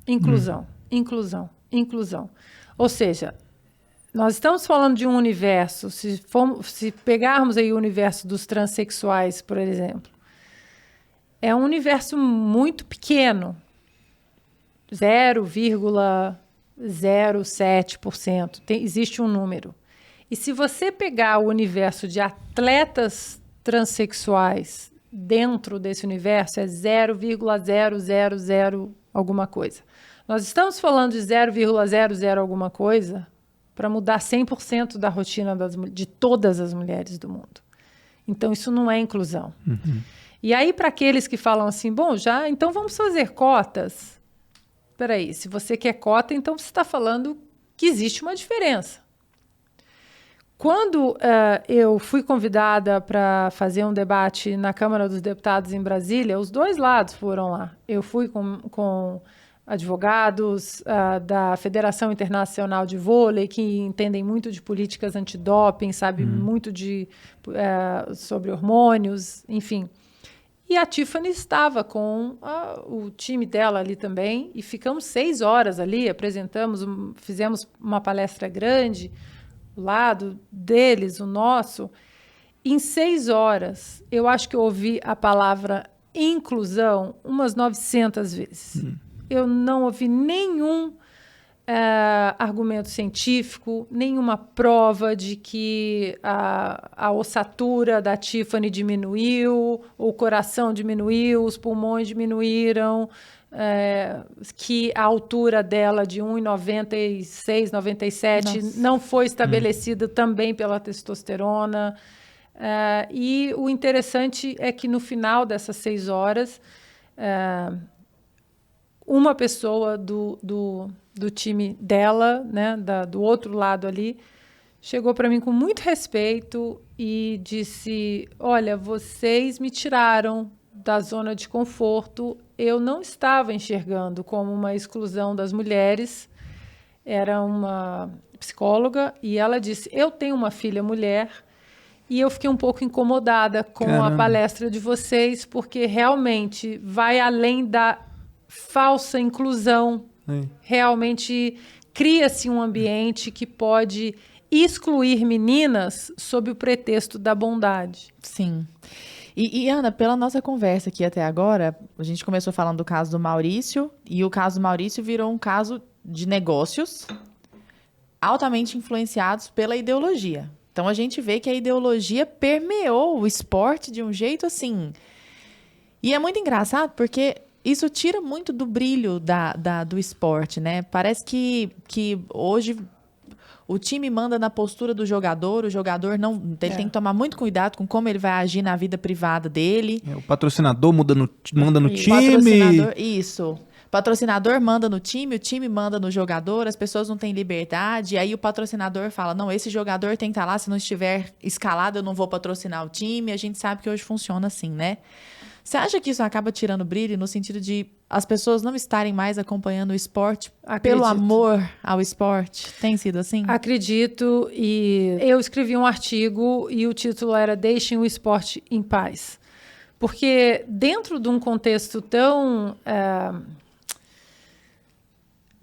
Inclusão. Inclusão. Inclusão. Ou seja, nós estamos falando de um universo, se pegarmos aí o universo dos transexuais, por exemplo, é um universo muito pequeno, 0,07%, existe um número. E se você pegar o universo de atletas transexuais dentro desse universo, é 0,000 alguma coisa. Nós estamos falando de 0,00 alguma coisa para mudar 100% da rotina de todas as mulheres do mundo. Então, isso não é inclusão. E aí, para aqueles que falam assim, bom, então vamos fazer cotas. Espera aí, se você quer cota, então você está falando que existe uma diferença. Quando eu fui convidada para fazer um debate na Câmara dos Deputados em Brasília, os dois lados foram lá. Eu fui com advogados da Federação Internacional de Vôlei, que entendem muito de políticas antidoping, sabem muito sobre hormônios, enfim. E a Tiffany estava com o time dela ali também, e ficamos 6 horas ali, fizemos uma palestra grande, o lado deles, o nosso. Em 6 horas, eu acho que eu ouvi a palavra inclusão umas 900 vezes. Eu não ouvi nenhum argumento científico, nenhuma prova de que a ossatura da Tiffany diminuiu, o coração diminuiu, os pulmões diminuíram, que a altura dela de 1,96, 97 Nossa. não foi estabelecida também pela testosterona. E o interessante é que no final dessas 6 horas, uma pessoa do time dela, né, do outro lado ali, chegou para mim com muito respeito e disse: olha, vocês me tiraram da zona de conforto, eu não estava enxergando como uma exclusão das mulheres. Era uma psicóloga e ela disse: eu tenho uma filha mulher e eu fiquei um pouco incomodada com a palestra de vocês, porque realmente vai além da falsa inclusão. Realmente cria-se um ambiente que pode excluir meninas sob o pretexto da bondade. Sim. E, Ana, pela nossa conversa aqui até agora, a gente começou falando do caso do Maurício, e o caso do Maurício virou um caso de negócios altamente influenciados pela ideologia. Então, a gente vê que a ideologia permeou o esporte de um jeito assim. E é muito engraçado, porque isso tira muito do brilho do esporte, né? Parece que hoje o time manda na postura do jogador, o jogador não. Ele tem que tomar muito cuidado com como ele vai agir na vida privada dele. O patrocinador manda no time. Isso. O patrocinador manda no time, o time manda no jogador, as pessoas não têm liberdade, aí o patrocinador fala: não, esse jogador tem que estar lá, se não estiver escalado eu não vou patrocinar o time. A gente sabe que hoje funciona assim, né? Você acha que isso acaba tirando brilho no sentido de as pessoas não estarem mais acompanhando o esporte pelo amor ao esporte? Tem sido assim? Acredito, e eu escrevi um artigo e o título era Deixem o Esporte em Paz. Porque dentro de um contexto tão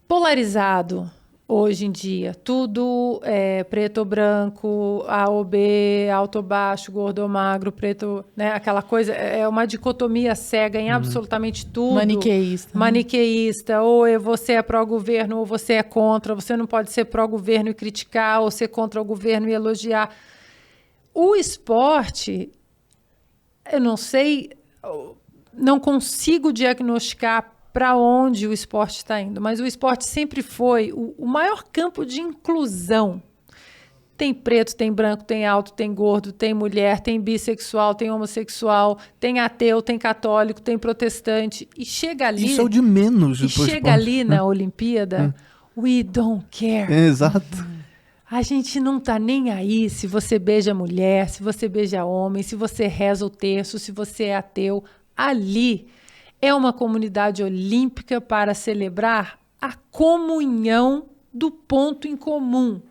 polarizado hoje em dia, tudo é preto ou branco, A ou B, alto ou baixo, gordo ou magro, preto, né? Aquela coisa, é uma dicotomia cega em absolutamente tudo. Maniqueísta. Maniqueísta, ou você é pró-governo ou você é contra, você não pode ser pró-governo e criticar, ou ser contra o governo e elogiar. O esporte, eu não sei, não consigo diagnosticar para onde o esporte está indo, mas o esporte sempre foi o maior campo de inclusão. Tem preto, tem branco, tem alto, tem gordo, tem mulher, tem bissexual, tem homossexual, tem ateu, tem católico, tem protestante. E chega ali... Isso é o de menos. E chega ali na Olimpíada, we don't care. Exato. A gente não tá nem aí se você beija mulher, se você beija homem, se você reza o terço, se você é ateu. Ali é uma comunidade olímpica para celebrar a comunhão do ponto em comum,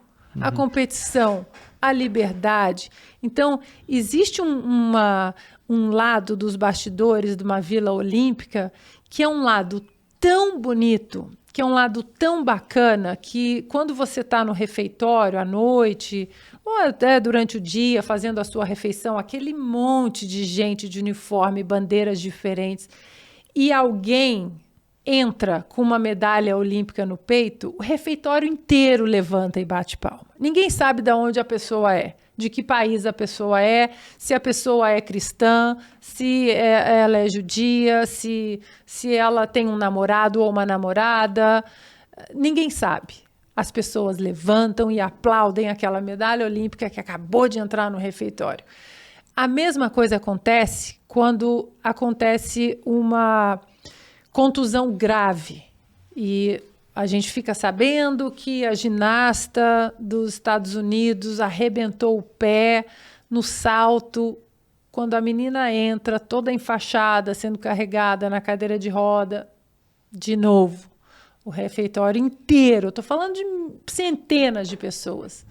a competição, a liberdade. Então, existe um lado dos bastidores de uma vila olímpica que é um lado tão bonito, que é um lado tão bacana, que quando você está no refeitório à noite, ou até durante o dia, fazendo a sua refeição, aquele monte de gente de uniforme, bandeiras diferentes, e alguém entra com uma medalha olímpica no peito, o refeitório inteiro levanta e bate palma. Ninguém sabe de onde a pessoa é, de que país a pessoa é, se a pessoa é cristã, se ela é judia, se ela tem um namorado ou uma namorada. Ninguém sabe. As pessoas levantam e aplaudem aquela medalha olímpica que acabou de entrar no refeitório. A mesma coisa acontece quando acontece uma contusão grave e a gente fica sabendo que a ginasta dos Estados Unidos arrebentou o pé no salto. Quando a menina entra toda enfaixada, sendo carregada na cadeira de roda, de novo, o refeitório inteiro, estou falando de centenas de pessoas,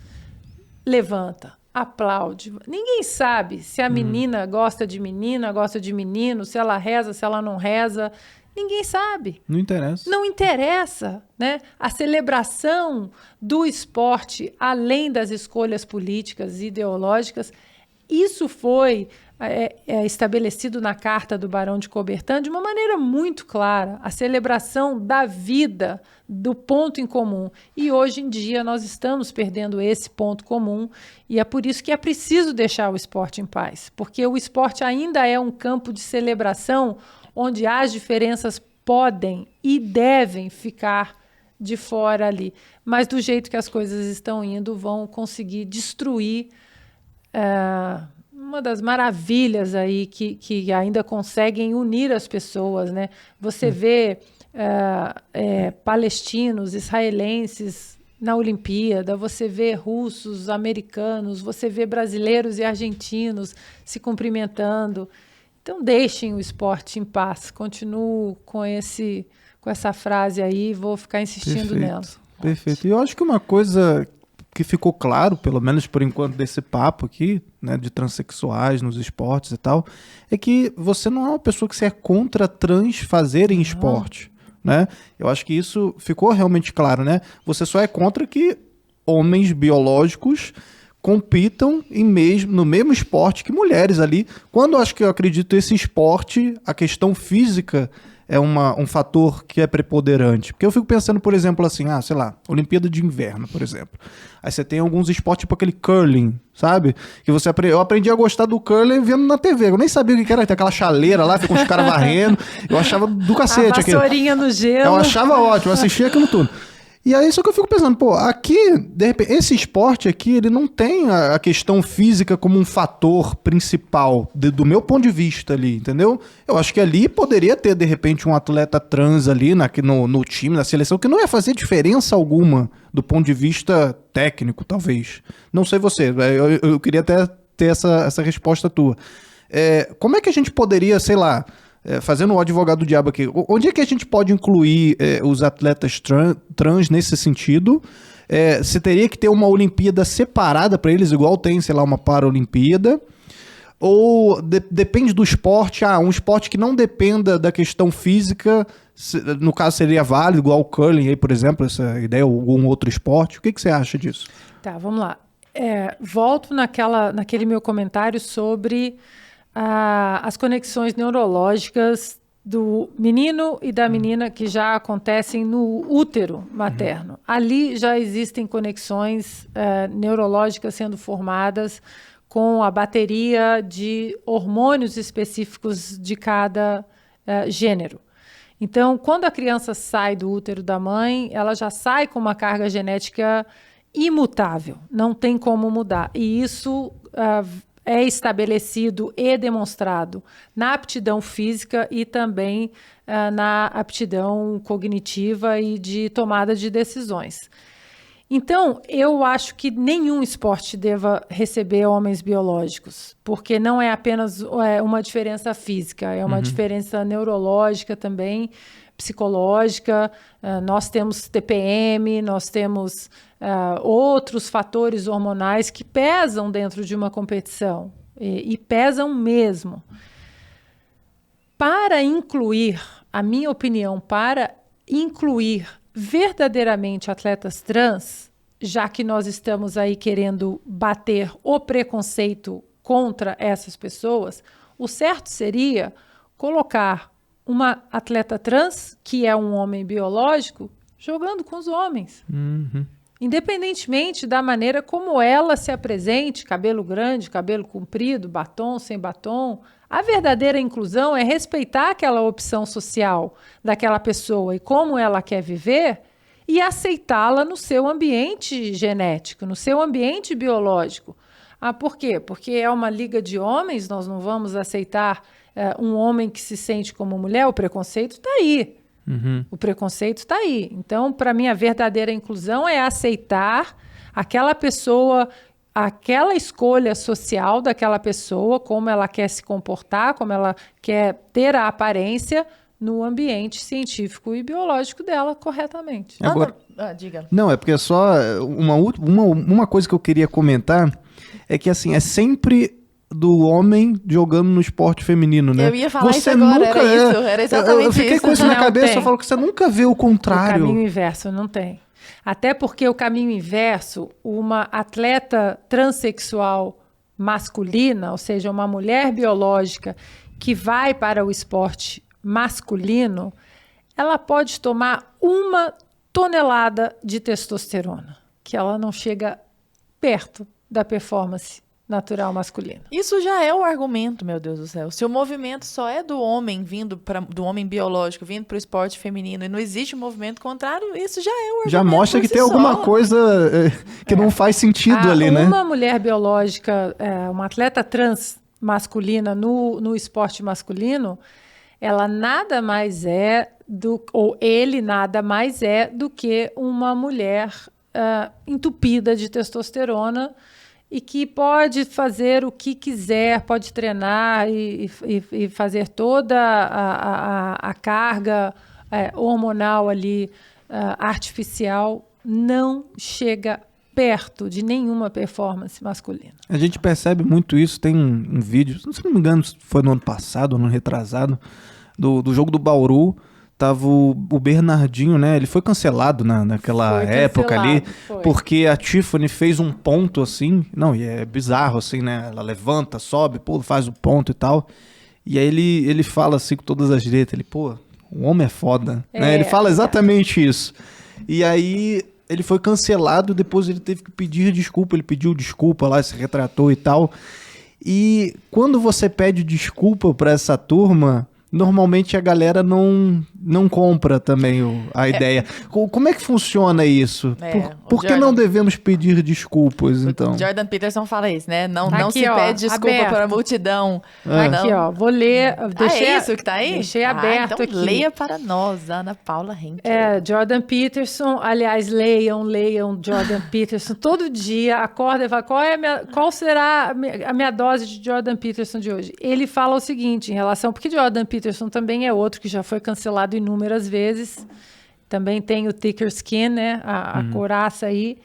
levanta aplaude. Ninguém sabe se a menina gosta de menina, gosta de menino, se ela reza, se ela não reza. Ninguém sabe. Não interessa. Não interessa, né? A celebração do esporte, além das escolhas políticas e ideológicas, isso foi estabelecido na Carta do Barão de Coubertin de uma maneira muito clara. A celebração da vida, do ponto em comum. E hoje em dia nós estamos perdendo esse ponto comum e é por isso que é preciso deixar o esporte em paz. Porque o esporte ainda é um campo de celebração onde as diferenças podem e devem ficar de fora ali. Mas do jeito que as coisas estão indo, vão conseguir destruir uma das maravilhas aí que ainda conseguem unir as pessoas, né? Você vê palestinos, israelenses na Olimpíada, você vê russos, americanos, você vê brasileiros e argentinos se cumprimentando. Então, deixem o esporte em paz. Continuo com essa frase aí, vou ficar insistindo nela. Perfeito. E eu acho que uma coisa que ficou claro, pelo menos por enquanto, desse papo aqui, né, de transexuais nos esportes e tal, é que você não é uma pessoa que você é contra trans fazerem esporte, né? Eu acho que isso ficou realmente claro, né? Você só é contra que homens biológicos compitam no mesmo esporte que mulheres ali. Quando eu acredito esse esporte, a questão física é um fator que é preponderante. Porque eu fico pensando, por exemplo, assim, sei lá, Olimpíada de Inverno, por exemplo. Aí você tem alguns esportes, tipo aquele curling, sabe? Que eu aprendi a gostar do curling vendo na TV. Eu nem sabia o que era, tem aquela chaleira lá, fica os caras varrendo. Eu achava do cacete aquilo. A vassourinha no gelo. Eu achava ótimo, eu assistia aquilo tudo. E aí, só que eu fico pensando, aqui, de repente, esse esporte aqui, ele não tem a questão física como um fator principal, do meu ponto de vista ali, entendeu? Eu acho que ali poderia ter, de repente, um atleta trans ali no time, na seleção, que não ia fazer diferença alguma do ponto de vista técnico, talvez. Não sei você, eu queria até ter essa resposta tua. Como é que a gente poderia, sei lá, fazendo o advogado do diabo aqui, onde é que a gente pode incluir os atletas trans nesse sentido? Se teria que ter uma Olimpíada separada para eles, igual tem, sei lá, uma Paralimpíada? Ou depende do esporte? Um esporte que não dependa da questão física, no caso seria válido, igual o curling aí, por exemplo, essa ideia, ou algum outro esporte? O que você acha disso? Tá, vamos lá. Volto naquele meu comentário sobre as conexões neurológicas do menino e da menina que já acontecem no útero materno. Ali já existem conexões neurológicas sendo formadas com a bateria de hormônios específicos de cada gênero. Então, quando a criança sai do útero da mãe, ela já sai com uma carga genética imutável, não tem como mudar. E isso é estabelecido e demonstrado na aptidão física e também na aptidão cognitiva e de tomada de decisões. Então, eu acho que nenhum esporte deva receber homens biológicos, porque não é apenas uma diferença física, é uma diferença neurológica também, psicológica. Nós temos TPM, nós temos outros fatores hormonais que pesam dentro de uma competição, e pesam mesmo. Para incluir, a minha opinião, para incluir verdadeiramente atletas trans, já que nós estamos aí querendo bater o preconceito contra essas pessoas, o certo seria colocar uma atleta trans, que é um homem biológico, jogando com os homens. Independentemente da maneira como ela se apresente, cabelo grande, cabelo comprido, batom, sem batom, a verdadeira inclusão é respeitar aquela opção social daquela pessoa e como ela quer viver e aceitá-la no seu ambiente genético, no seu ambiente biológico. Por quê? Porque é uma liga de homens, nós não vamos aceitar um homem que se sente como mulher, o preconceito está aí. O preconceito está aí. Então, para mim, a verdadeira inclusão é aceitar aquela pessoa, aquela escolha social daquela pessoa, como ela quer se comportar, como ela quer ter a aparência no ambiente científico e biológico dela corretamente. Agora, diga. Não, é porque só uma coisa que eu queria comentar é que assim, é sempre do homem jogando no esporte feminino, né? Eu ia falar isso agora, era exatamente eu fiquei isso. com isso na Não cabeça, tem. eu falo que você nunca vê o O contrário. caminho inverso não tem. Até porque o caminho inverso, uma atleta transexual masculina, ou seja, uma mulher biológica que vai para o esporte masculino, ela pode tomar 1 tonelada de testosterona, que ela não chega perto da performance natural masculina. Isso já é o argumento, meu Deus do céu. Se o movimento só é do homem do homem biológico vindo para o esporte feminino e não existe um movimento contrário, isso já é o argumento. Já mostra por que si tem alguma só. coisa que não faz sentido ali, né? Uma mulher biológica, uma atleta trans masculina no esporte masculino, ela nada mais é ou ele nada mais é do que uma mulher entupida de testosterona e que pode fazer o que quiser, pode treinar e fazer toda a carga hormonal ali artificial, não chega perto de nenhuma performance masculina. A gente percebe muito isso, tem um vídeo, se não me engano, foi no ano passado, no ano retrasado, do jogo do Bauru. Tava o Bernardinho, né? Ele foi cancelado naquela época ali, porque a Tiffany fez um ponto assim. Não, e é bizarro assim, né? Ela levanta, sobe, pô, faz o ponto e tal. E aí ele fala assim com todas as letras, ele, pô, o homem é foda, né? Ele fala exatamente isso. E aí ele foi cancelado, depois ele teve que pedir desculpa, ele pediu desculpa lá, se retratou e tal. E quando você pede desculpa pra essa turma, normalmente a galera não compra também a ideia. Como é que funciona isso? Por que não devemos pedir desculpas, então? Jordan Peterson fala isso, né? Não Aqui, se pede desculpa aberto. para a multidão. Aqui, ó, vou ler. É isso que tá aí? Deixei aberto então aqui. Leia para nós, Ana Paula Henkel. Jordan Peterson, aliás, leiam Jordan Peterson. Todo dia acorda e fala, qual será a minha dose de Jordan Peterson de hoje? Ele fala o seguinte, em relação, porque Jordan Peterson também é outro que já foi cancelado inúmeras vezes. Também tem o thicker skin, né? A couraça aí.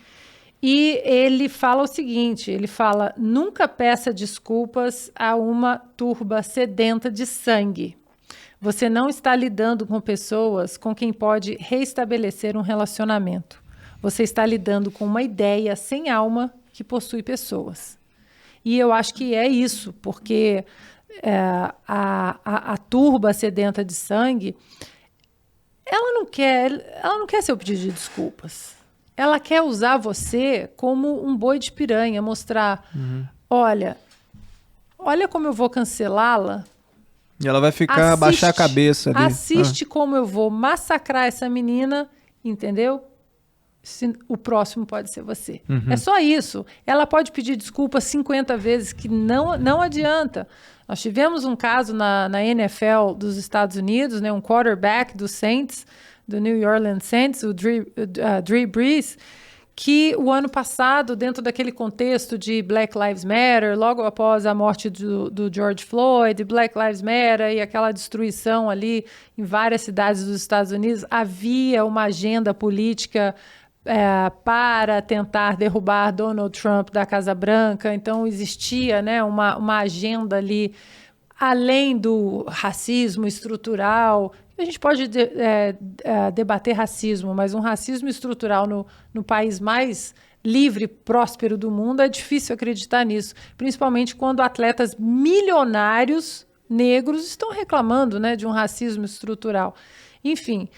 E ele fala o seguinte, ele fala, nunca peça desculpas a uma turba sedenta de sangue. Você não está lidando com pessoas com quem pode reestabelecer um relacionamento. Você está lidando com uma ideia sem alma que possui pessoas. E eu acho que é isso, porque a turba sedenta de sangue, ela não quer seu pedido de desculpas. Ela quer usar você como um boi de piranha, mostrar, olha como eu vou cancelá-la. E ela vai ficar, baixar a cabeça ali. Assiste como eu vou massacrar essa menina, entendeu? O próximo pode ser você. É só isso. Ela pode pedir desculpa 50 vezes, que não adianta. Nós tivemos um caso na NFL dos Estados Unidos, né, um quarterback do Saints, do New Orleans Saints, o Drew Brees, que o ano passado, dentro daquele contexto de Black Lives Matter, logo após a morte do George Floyd, Black Lives Matter e aquela destruição ali em várias cidades dos Estados Unidos, havia uma agenda política para tentar derrubar Donald Trump da Casa Branca. Então existia, né, uma agenda ali, além do racismo estrutural. A gente pode debater racismo, mas um racismo estrutural no país mais livre e próspero do mundo, é difícil acreditar nisso, principalmente quando atletas milionários negros estão reclamando, né, de um racismo estrutural. Enfim,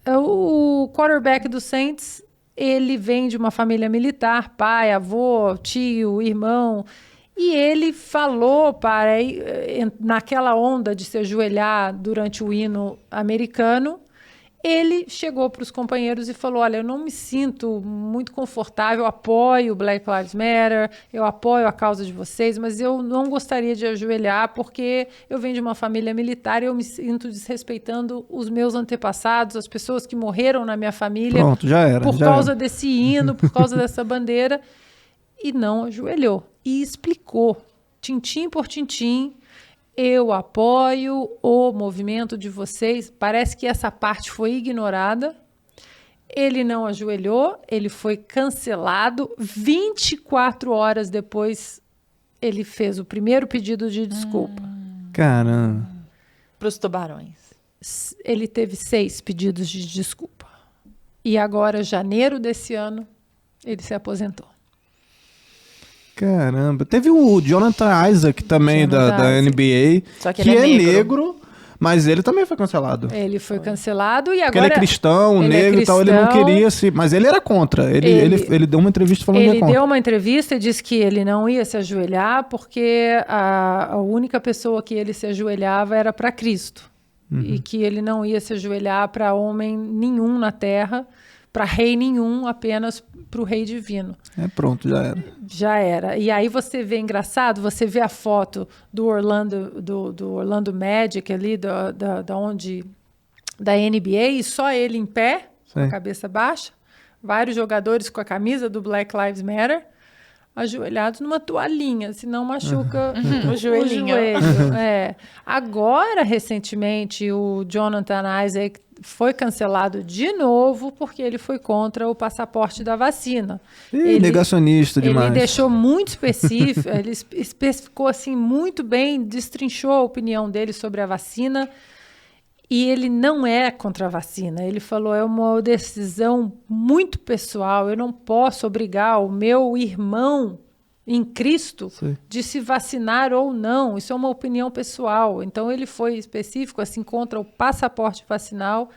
o quarterback do Saints, ele vem de uma família militar, pai, avô, tio, irmão, e ele falou naquela onda de se ajoelhar durante o hino americano, ele chegou para os companheiros e falou, olha, eu não me sinto muito confortável, eu apoio o Black Lives Matter, eu apoio a causa de vocês, mas eu não gostaria de ajoelhar porque eu venho de uma família militar e eu me sinto desrespeitando os meus antepassados, as pessoas que morreram na minha família. Pronto, já era. Por causa desse hino, por causa dessa bandeira. E não ajoelhou. E explicou, tintim por tintim, eu apoio o movimento de vocês. Parece que essa parte foi ignorada. Ele não ajoelhou, ele foi cancelado. 24 horas depois, ele fez o primeiro pedido de desculpa. Caramba. Para os tubarões. Ele teve 6 pedidos de desculpa. E agora, janeiro desse ano, ele se aposentou. Caramba. Teve o Jonathan Isaac também, da NBA, Só que que ele é é negro, mas ele também foi cancelado. Ele foi cancelado e Porque agora... ele é cristão, ele é negro e tal, ele não cristão. queria se... Mas ele era contra. Ele deu uma entrevista falando que Ele é contra. deu uma entrevista e disse que ele não ia se ajoelhar porque a única pessoa que ele se ajoelhava era para Cristo. E que ele não ia se ajoelhar para homem nenhum na terra, para rei nenhum, apenas para o rei divino. Pronto, já era. Já era. E aí você vê, engraçado, você vê a foto do Orlando Magic ali, da NBA, e só ele em pé, com a Sim. cabeça baixa, vários jogadores com a camisa do Black Lives Matter, ajoelhados numa toalhinha, senão machuca O joelhinho. joelho. Agora, recentemente, o Jonathan Isaac foi cancelado de novo porque ele foi contra o passaporte da vacina. Ih, negacionista demais. Ele deixou muito específico, ele especificou assim muito bem, destrinchou a opinião dele sobre a vacina. E ele não é contra a vacina. Ele falou, é uma decisão muito pessoal. Eu não posso obrigar o meu irmão em Cristo de se vacinar ou não. Isso é uma opinião pessoal. Então, ele foi específico assim contra o passaporte vacinal.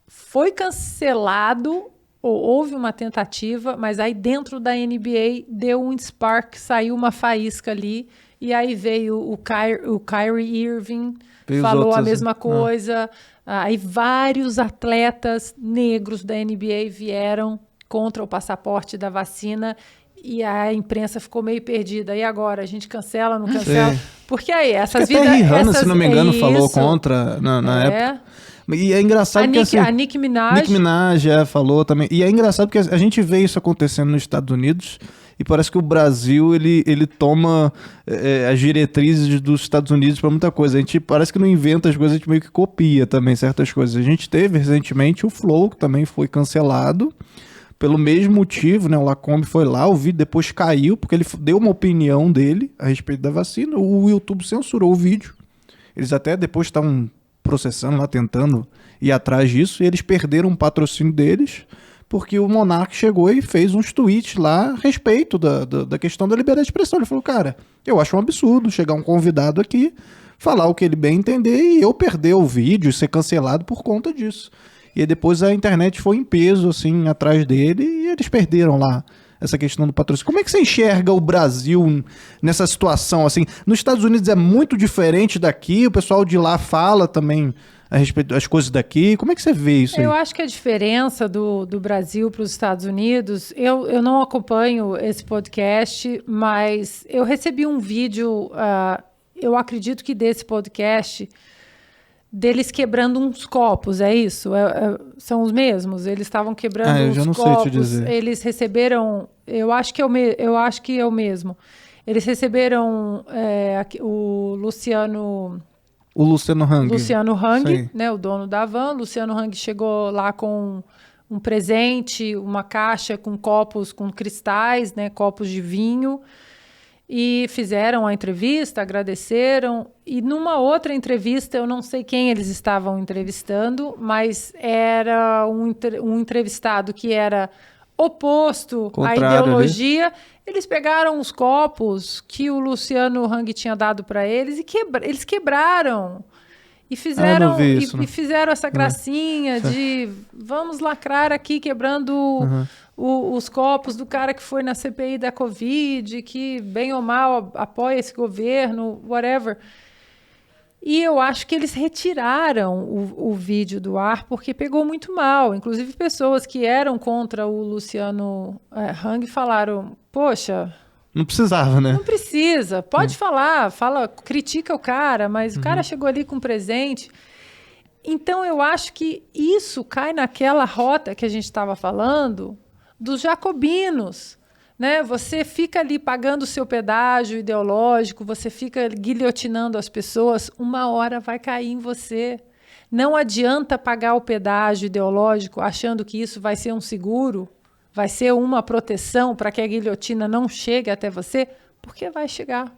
Foi cancelado, ou houve uma tentativa, mas aí dentro da NBA deu um spark, saiu uma faísca ali. E aí veio o Kyrie Irving, falou a mesma coisa. Aí vários atletas negros da NBA vieram contra o passaporte da vacina e a imprensa ficou meio perdida. E agora? A gente cancela, não cancela? Sim. Porque aí, essas Até a Rihanna, se não me engano, falou isso. contra na época. E é engraçado que assim... A Nicki Minaj... Nicki Minaj falou também. E é engraçado porque a gente vê isso acontecendo nos Estados Unidos e parece que o Brasil, ele toma as diretrizes dos Estados Unidos para muita coisa. A gente parece que não inventa as coisas, a gente meio que copia também certas coisas. A gente teve recentemente o Flow, que também foi cancelado pelo mesmo motivo, né? O Lacombe foi lá, o vídeo depois caiu, porque ele deu uma opinião dele a respeito da vacina. O YouTube censurou o vídeo. Eles até depois estavam processando lá, tentando ir atrás disso, e eles perderam o patrocínio deles, porque o Monark chegou e fez uns tweets lá a respeito da questão da liberdade de expressão. Ele falou, cara, eu acho um absurdo chegar um convidado aqui, falar o que ele bem entender e eu perder o vídeo e ser cancelado por conta disso. E aí depois a internet foi em peso, assim, atrás dele e eles perderam lá essa questão do patrocínio. Como é que você enxerga o Brasil nessa situação, assim? Nos Estados Unidos é muito diferente daqui, o pessoal de lá fala também a respeito das coisas daqui. Como é que você vê isso aí? Eu acho que a diferença do Brasil para os Estados Unidos, eu não acompanho esse podcast, mas eu recebi um vídeo, eu acredito que desse podcast, deles quebrando uns copos, é isso? São os mesmos? Eles estavam quebrando eu uns já não copos. sei te dizer. Eles receberam, eu acho que é o mesmo. Eles receberam o Luciano Hang, né, o dono da van. Luciano Hang chegou lá com um presente, uma caixa com copos com cristais, né, copos de vinho. E fizeram a entrevista, agradeceram. E numa outra entrevista, eu não sei quem eles estavam entrevistando, mas era um entrevistado que era oposto à ideologia. Ali. Eles pegaram os copos que o Luciano Hang tinha dado para eles e eles quebraram. E fizeram, e fizeram essa gracinha de vamos lacrar aqui, quebrando os copos do cara que foi na CPI da Covid, que bem ou mal apoia esse governo, whatever. E eu acho que eles retiraram o vídeo do ar porque pegou muito mal. Inclusive, pessoas que eram contra o Luciano Hang falaram, poxa... Não precisava, né? Não precisa. Pode falar, critica o cara, mas o cara chegou ali com um presente. Então, eu acho que isso cai naquela rota que a gente estava falando dos jacobinos, né? Você fica ali pagando o seu pedágio ideológico, você fica guilhotinando as pessoas, uma hora vai cair em você. Não adianta pagar o pedágio ideológico achando que isso vai ser um seguro, vai ser uma proteção para que a guilhotina não chegue até você, porque vai chegar.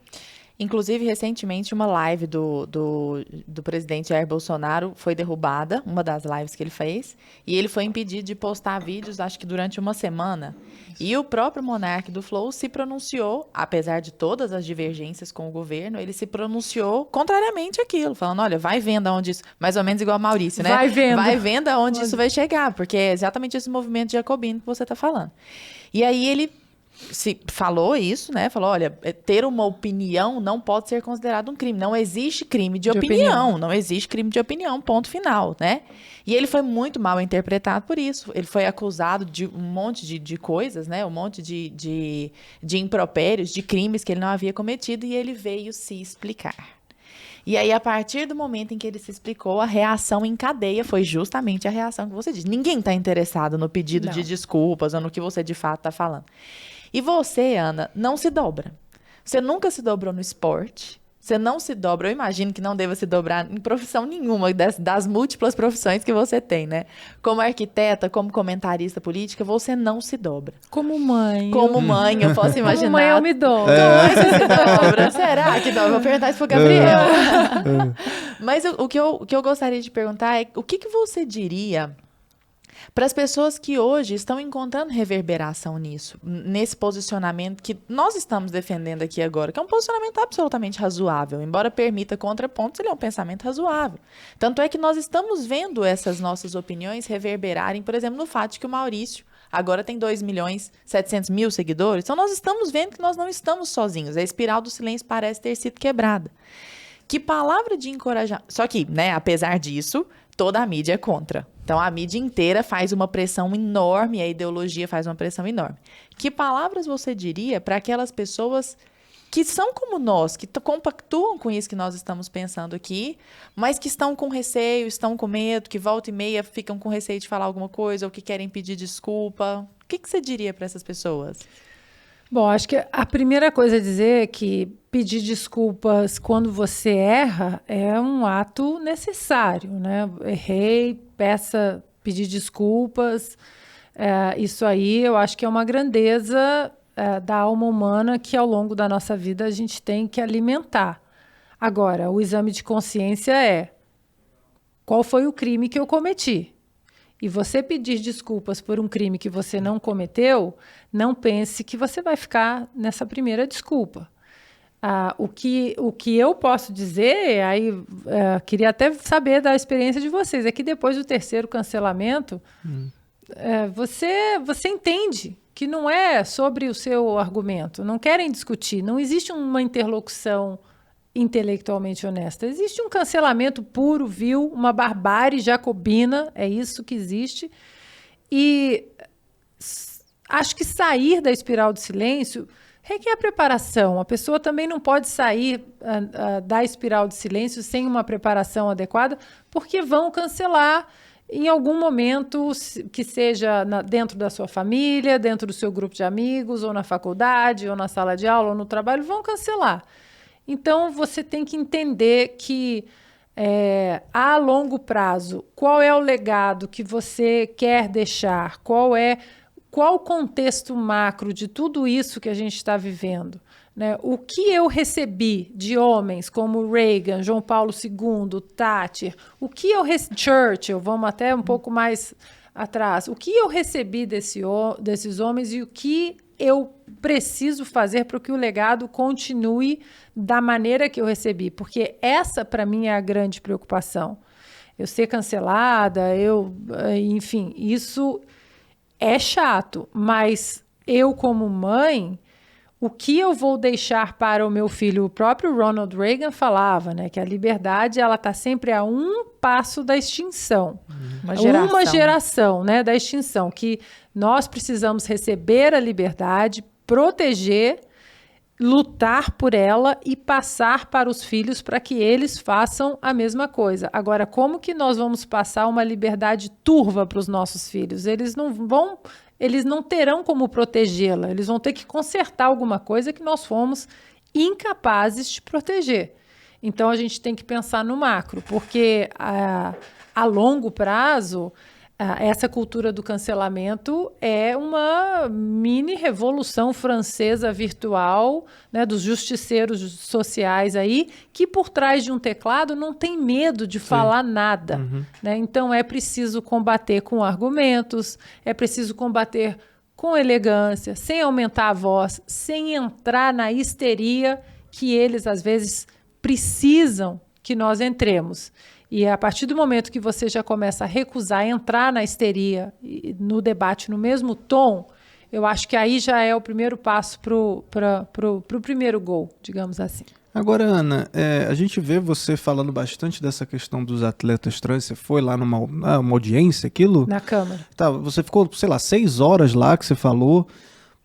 Inclusive, recentemente, uma live do presidente Jair Bolsonaro foi derrubada, uma das lives que ele fez, e ele foi impedido de postar vídeos, acho que durante uma semana. E o próprio monarca do Flow se pronunciou, apesar de todas as divergências com o governo, ele se pronunciou contrariamente àquilo, falando, olha, vai vendo aonde isso... Mais ou menos igual a Maurício, né? Vai vendo aonde isso vai chegar, porque é exatamente esse movimento jacobino que você está falando. E aí ele... se falou isso, né? Falou, olha, ter uma opinião não pode ser considerado um crime. Não existe crime de opinião. Não existe crime de opinião, ponto final, né? E ele foi muito mal interpretado por isso. Ele foi acusado de um monte de coisas, né? Um monte de impropérios, de crimes que ele não havia cometido, e ele veio se explicar. E aí, a partir do momento em que ele se explicou, a reação em cadeia foi justamente a reação que você disse. Ninguém está interessado no pedido de desculpas ou no que você de fato está falando. E você, Ana, não se dobra. Você nunca se dobrou no esporte. Você não se dobra, eu imagino que não deva se dobrar em profissão nenhuma das múltiplas profissões que você tem, né? Como arquiteta, como comentarista política, você não se dobra. Como mãe. Como mãe, eu posso imaginar. Como mãe, eu me dobro. Como você se dobra? Será que dobra? Vou perguntar isso pro Gabriel. Mas o que eu gostaria de perguntar é o que você diria para as pessoas que hoje estão encontrando reverberação nisso, nesse posicionamento que nós estamos defendendo aqui agora, que é um posicionamento absolutamente razoável, embora permita contrapontos, ele é um pensamento razoável. Tanto é que nós estamos vendo essas nossas opiniões reverberarem, por exemplo, no fato de que o Maurício agora tem 2.700.000 seguidores. Então, nós estamos vendo que nós não estamos sozinhos. A espiral do silêncio parece ter sido quebrada. Que palavra de encorajamento... Só que, né, apesar disso, toda a mídia é contra. Então, a mídia inteira faz uma pressão enorme, a ideologia faz uma pressão enorme. Que palavras você diria para aquelas pessoas que são como nós, que compactuam com isso que nós estamos pensando aqui, mas que estão com receio, estão com medo, que volta e meia ficam com receio de falar alguma coisa ou que querem pedir desculpa? O que você diria para essas pessoas? Bom, acho que a primeira coisa a dizer é que pedir desculpas quando você erra é um ato necessário, né? Errei, pedir desculpas. Isso aí eu acho que é uma grandeza da alma humana que ao longo da nossa vida a gente tem que alimentar. Agora, o exame de consciência é: qual foi o crime que eu cometi? E você pedir desculpas por um crime que você não cometeu, não pense que você vai ficar nessa primeira desculpa. O que eu posso dizer, queria até saber da experiência de vocês, é que depois do terceiro cancelamento, você entende que não é sobre o seu argumento, não querem discutir, não existe uma interlocução intelectualmente honesta. Existe um cancelamento puro, vil, uma barbárie jacobina, é isso que existe. E acho que sair da espiral do silêncio requer preparação. A pessoa também não pode sair da espiral de silêncio sem uma preparação adequada, porque vão cancelar em algum momento, que seja dentro da sua família, dentro do seu grupo de amigos, ou na faculdade, ou na sala de aula, ou no trabalho, vão cancelar. Então, você tem que entender que, a longo prazo, qual é o legado que você quer deixar, qual o contexto macro de tudo isso que a gente está vivendo, né? O que eu recebi de homens como Reagan, João Paulo II, Thatcher, Churchill, vamos até um pouco mais atrás, o que eu recebi desses homens e o que eu preciso fazer para que o legado continue da maneira que eu recebi, porque essa, para mim, é a grande preocupação. Eu ser cancelada, enfim, isso é chato, mas eu, como mãe, o que eu vou deixar para o meu filho? O próprio Ronald Reagan falava, né, que a liberdade ela está sempre a um passo da extinção. Uma geração, né, da extinção, que nós precisamos receber a liberdade, proteger, lutar por ela e passar para os filhos para que eles façam a mesma coisa. Agora, como que nós vamos passar uma liberdade turva para os nossos filhos? Eles não terão como protegê-la, eles vão ter que consertar alguma coisa que nós fomos incapazes de proteger. Então, a gente tem que pensar no macro, porque a longo prazo, essa cultura do cancelamento é uma mini revolução francesa virtual, né, dos justiceiros sociais aí, que por trás de um teclado não tem medo de falar nada. Né? Então, é preciso combater com argumentos, é preciso combater com elegância, sem aumentar a voz, sem entrar na histeria que eles, às vezes, precisam que nós entremos. E a partir do momento que você já começa a recusar entrar na histeria, no debate no mesmo tom, eu acho que aí já é o primeiro passo para o primeiro gol, digamos assim. Agora, Ana, a gente vê você falando bastante dessa questão dos atletas trans. Você foi lá numa uma audiência, aquilo? Na Câmara. Tá, você ficou, sei lá, 6 horas lá que você falou.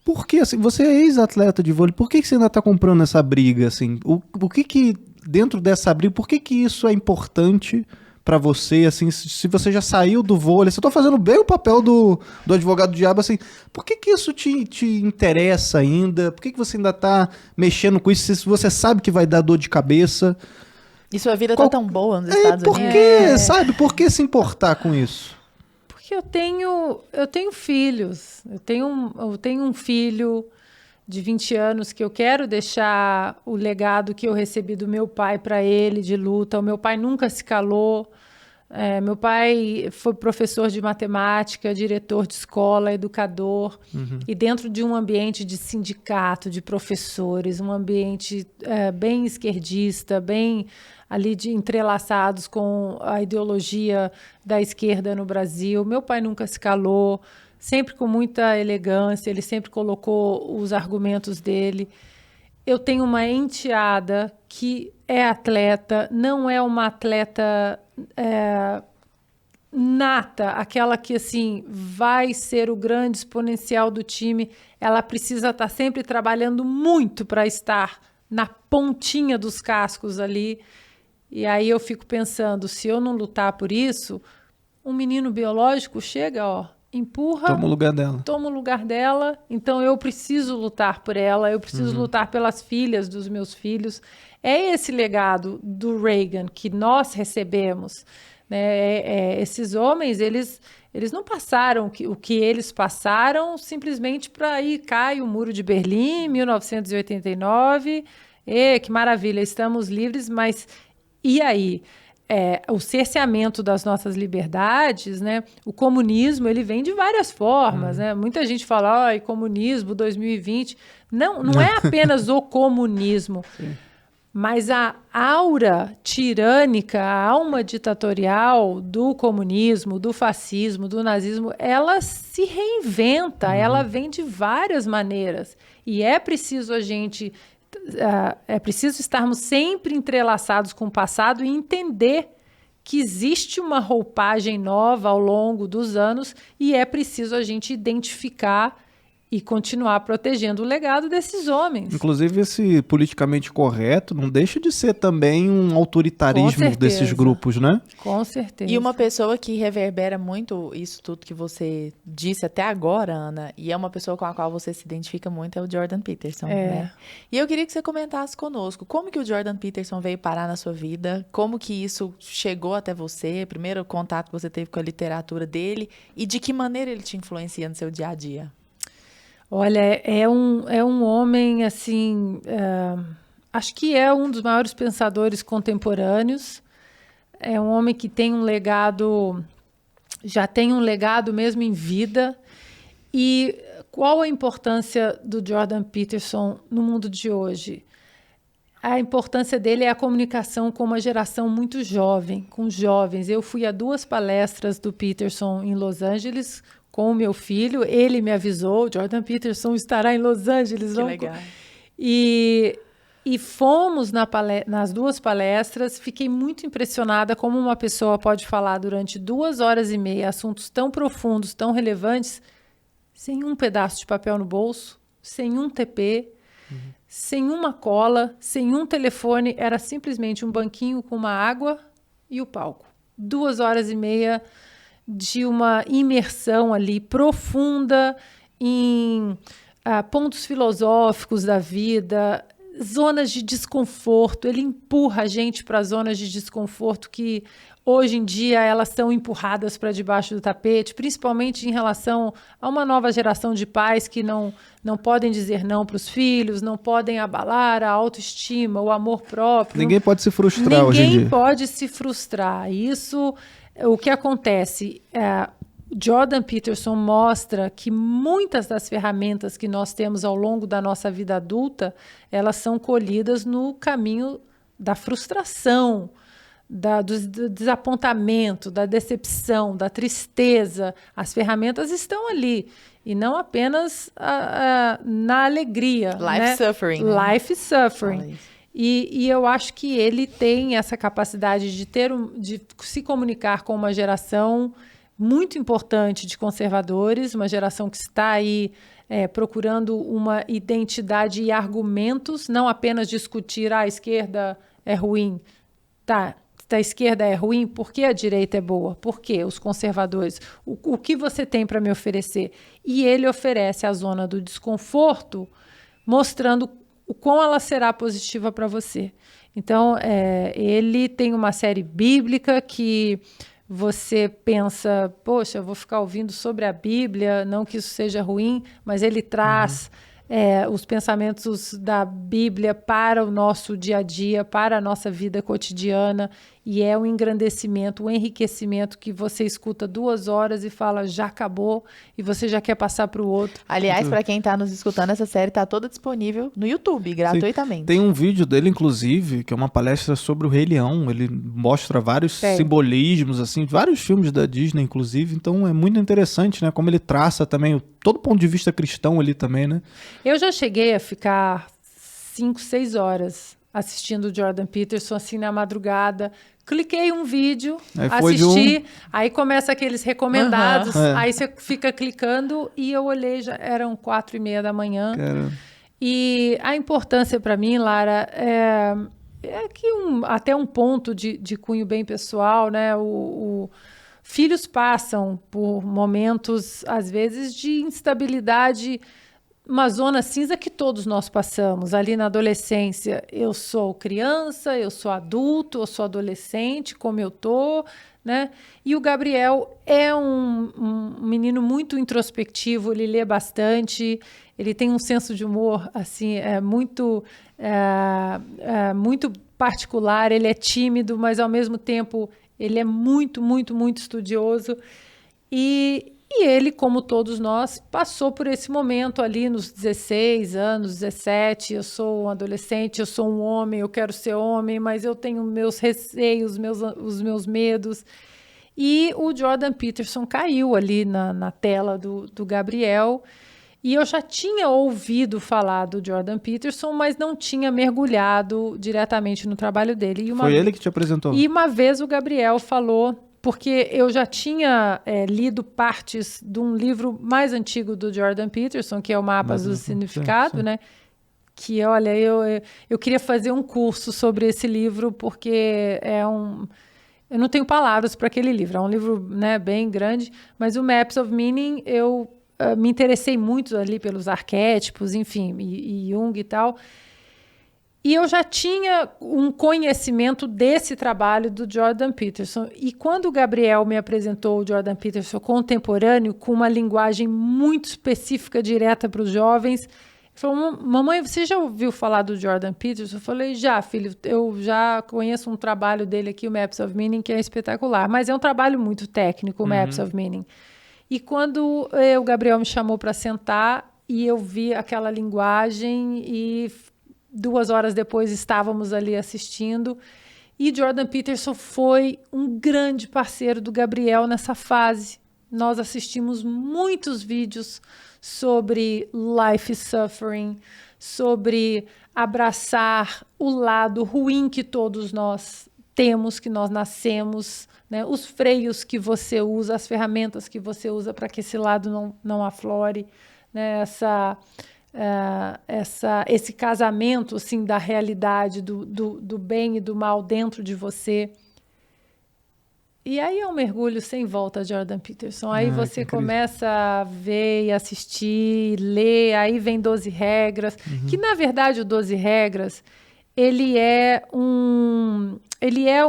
Por que, assim, você é ex-atleta de vôlei, por que você ainda está comprando essa briga, assim? O que dentro dessa briga, por que isso é importante para você, assim, se você já saiu do vôlei, você tá fazendo bem o papel do advogado do diabo, assim, por que isso te interessa ainda? Por que você ainda tá mexendo com isso, se você sabe que vai dar dor de cabeça? E sua vida tá tão boa nos Estados Unidos? Por que, sabe? Por que se importar com isso? Porque eu tenho filhos, eu tenho um filho de 20 anos que eu quero deixar o legado que eu recebi do meu pai para ele de luta. O meu pai nunca se calou. Meu pai foi professor de matemática, diretor de escola, educador. E dentro de um ambiente de sindicato, de professores, um ambiente bem esquerdista, bem ali entrelaçados com a ideologia da esquerda no Brasil. Meu pai nunca se calou, sempre com muita elegância, ele sempre colocou os argumentos dele. Eu tenho uma enteada que é atleta, não é uma atleta nata, aquela que assim vai ser o grande exponencial do time. Ela precisa estar sempre trabalhando muito para estar na pontinha dos cascos ali. E aí eu fico pensando, se eu não lutar por isso, um menino biológico chega, empurra, toma o lugar dela. Então eu preciso lutar por ela, eu preciso lutar pelas filhas dos meus filhos. É esse legado do Reagan que nós recebemos, né? Esses homens, eles não passaram o que eles passaram simplesmente para aí cai o Muro de Berlim, 1989. Que maravilha, estamos livres, mas e aí? O cerceamento das nossas liberdades, né? O comunismo, ele vem de várias formas, né? Muita gente fala, comunismo 2020. Não é apenas o comunismo, mas a aura tirânica, a alma ditatorial do comunismo, do fascismo, do nazismo, ela se reinventa, ela vem de várias maneiras. E é preciso estarmos sempre entrelaçados com o passado e entender que existe uma roupagem nova ao longo dos anos e é preciso a gente identificar e continuar protegendo o legado desses homens. Inclusive, esse politicamente correto não deixa de ser também um autoritarismo desses grupos, né? Com certeza. E uma pessoa que reverbera muito isso tudo que você disse até agora, Ana, e é uma pessoa com a qual você se identifica muito, é o Jordan Peterson, né? E eu queria que você comentasse conosco, como que o Jordan Peterson veio parar na sua vida, como que isso chegou até você, primeiro contato que você teve com a literatura dele, e de que maneira ele te influencia no seu dia a dia? Olha, é um homem, assim, acho que é um dos maiores pensadores contemporâneos. É um homem que tem um legado, já tem um legado mesmo em vida. E qual a importância do Jordan Peterson no mundo de hoje? A importância dele é a comunicação com uma geração muito jovem, com jovens. Eu fui a 2 palestras do Peterson em Los Angeles com o meu filho, ele me avisou, Jordan Peterson estará em Los Angeles. Que legal. E fomos nas 2 palestras, fiquei muito impressionada como uma pessoa pode falar durante 2 horas e meia assuntos tão profundos, tão relevantes, sem um pedaço de papel no bolso, sem um TP, sem uma cola, sem um telefone, era simplesmente um banquinho com uma água e o palco. 2 horas e meia de uma imersão ali profunda em pontos filosóficos da vida, zonas de desconforto, ele empurra a gente para zonas de desconforto que hoje em dia elas são empurradas para debaixo do tapete, principalmente em relação a uma nova geração de pais que não podem dizer não para os filhos, não podem abalar a autoestima, o amor próprio. Ninguém pode se frustrar hoje em dia. Ninguém pode se frustrar. Isso, o que acontece, Jordan Peterson mostra que muitas das ferramentas que nós temos ao longo da nossa vida adulta, elas são colhidas no caminho da frustração, do desapontamento, da decepção, da tristeza. As ferramentas estão ali. E não apenas na alegria. Life suffering. Né? Life suffering. E eu acho que ele tem essa capacidade de se comunicar com uma geração muito importante de conservadores, uma geração que está aí procurando uma identidade e argumentos, não apenas discutir a esquerda é ruim. Tá, a esquerda é ruim, por que a direita é boa? Por que os conservadores? O que você tem para me oferecer? E ele oferece a zona do desconforto, mostrando o quão ela será positiva para você. Então, ele tem uma série bíblica que você pensa, poxa, eu vou ficar ouvindo sobre a Bíblia, não que isso seja ruim, mas ele traz os pensamentos da Bíblia para o nosso dia a dia, para a nossa vida cotidiana, e é um engrandecimento, um enriquecimento que você escuta 2 horas e fala, já acabou, e você já quer passar para o outro. Aliás, para quem está nos escutando, essa série está toda disponível no YouTube, gratuitamente. Sim. Tem um vídeo dele, inclusive, que é uma palestra sobre o Rei Leão. Ele mostra vários simbolismos, assim, vários filmes da Disney, inclusive. Então é muito interessante, né? Como ele traça também todo o ponto de vista cristão ali também, né? Eu já cheguei a ficar 5, 6 horas assistindo Jordan Peterson, assim, na madrugada. Cliquei um vídeo, assisti, aí começa aqueles recomendados, aí você fica clicando, e eu olhei, já eram 4:30 da manhã. Caramba. E a importância para mim, Lara, é que até um ponto de cunho bem pessoal, né? Filhos passam por momentos, às vezes, de instabilidade, uma zona cinza que todos nós passamos. Ali na adolescência, eu sou criança, eu sou adulto, eu sou adolescente, como eu tô, né? E o Gabriel é um menino muito introspectivo, ele lê bastante, ele tem um senso de humor, assim, muito particular, ele é tímido, mas ao mesmo tempo ele é muito, muito, muito estudioso. E ele, como todos nós, passou por esse momento ali nos 16 anos, 17, eu sou um adolescente, eu sou um homem, eu quero ser homem, mas eu tenho meus receios, os meus medos. E o Jordan Peterson caiu ali na tela do Gabriel, e eu já tinha ouvido falar do Jordan Peterson, mas não tinha mergulhado diretamente no trabalho dele. Foi ele que te apresentou? E uma vez o Gabriel falou, porque eu já tinha lido partes de um livro mais antigo do Jordan Peterson, que é o Mapas do Significado, sim. Né? Que, olha, eu queria fazer um curso sobre esse livro, porque eu não tenho palavras para aquele livro. É um livro, né, bem grande, mas o Maps of Meaning, eu me interessei muito ali pelos arquétipos, enfim, e Jung e tal. E eu já tinha um conhecimento desse trabalho do Jordan Peterson. E quando o Gabriel me apresentou o Jordan Peterson contemporâneo, com uma linguagem muito específica, direta para os jovens, ele falou, mamãe, você já ouviu falar do Jordan Peterson? Eu falei, já, filho, eu já conheço um trabalho dele aqui, o Maps of Meaning, que é espetacular. Mas é um trabalho muito técnico, o Maps of Meaning. E quando o Gabriel me chamou para sentar, e eu vi aquela linguagem, e 2 horas depois estávamos ali assistindo, e Jordan Peterson foi um grande parceiro do Gabriel nessa fase. Nós assistimos muitos vídeos sobre life suffering, sobre abraçar o lado ruim que todos nós temos, que nós nascemos, né? Os freios que você usa, as ferramentas que você usa para que esse lado não aflore, né? Esse casamento, assim, da realidade, do bem e do mal dentro de você. E aí é um mergulho sem volta, Jordan Peterson. Aí você começa a ver e assistir, ler, aí vem 12 regras, que na verdade o 12 regras, ele é um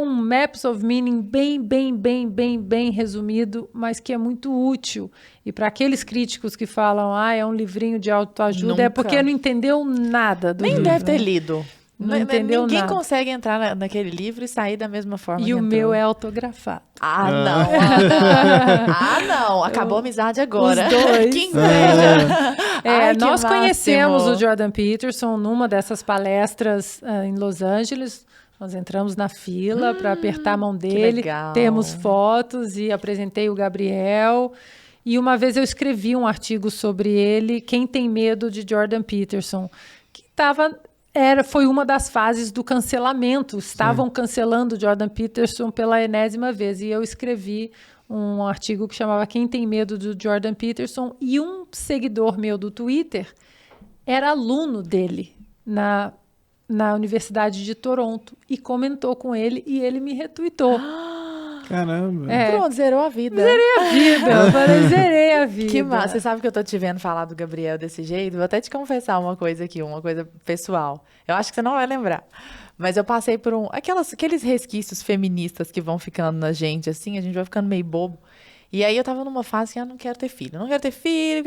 Maps of Meaning bem resumido, mas que é muito útil. E para aqueles críticos que falam, é um livrinho de autoajuda, é porque não entendeu nada do livro. Nem deve ter lido. Não entendeu Ninguém nada. consegue entrar naquele livro e sair da mesma forma E que o entrou. meu é autografado. Não. Acabou a amizade agora. Os dois. Que inveja. Ai, que Nós máximo. conhecemos o Jordan Peterson numa dessas palestras em Los Angeles. Nós entramos na fila para apertar a mão dele. legal. Temos fotos e apresentei o Gabriel. E uma vez eu escrevi um artigo sobre ele, Quem Tem Medo de Jordan Peterson, que foi uma das fases do cancelamento. Estavam cancelando Jordan Peterson pela enésima vez. E eu escrevi um artigo que chamava Quem Tem Medo do Jordan Peterson. E um seguidor meu do Twitter era aluno dele na Universidade de Toronto. E comentou com ele e ele me retweetou. Caramba. Pronto, zerou a vida. Eu falei, zerei a vida. Que massa. Você sabe que eu tô te vendo falar do Gabriel desse jeito? Vou até te confessar uma coisa aqui, uma coisa pessoal. Eu acho que você não vai lembrar. Mas eu passei por aqueles resquícios feministas que vão ficando na gente, assim, a gente vai ficando meio bobo. E aí eu tava numa fase que não quero ter filho. Não quero ter filho,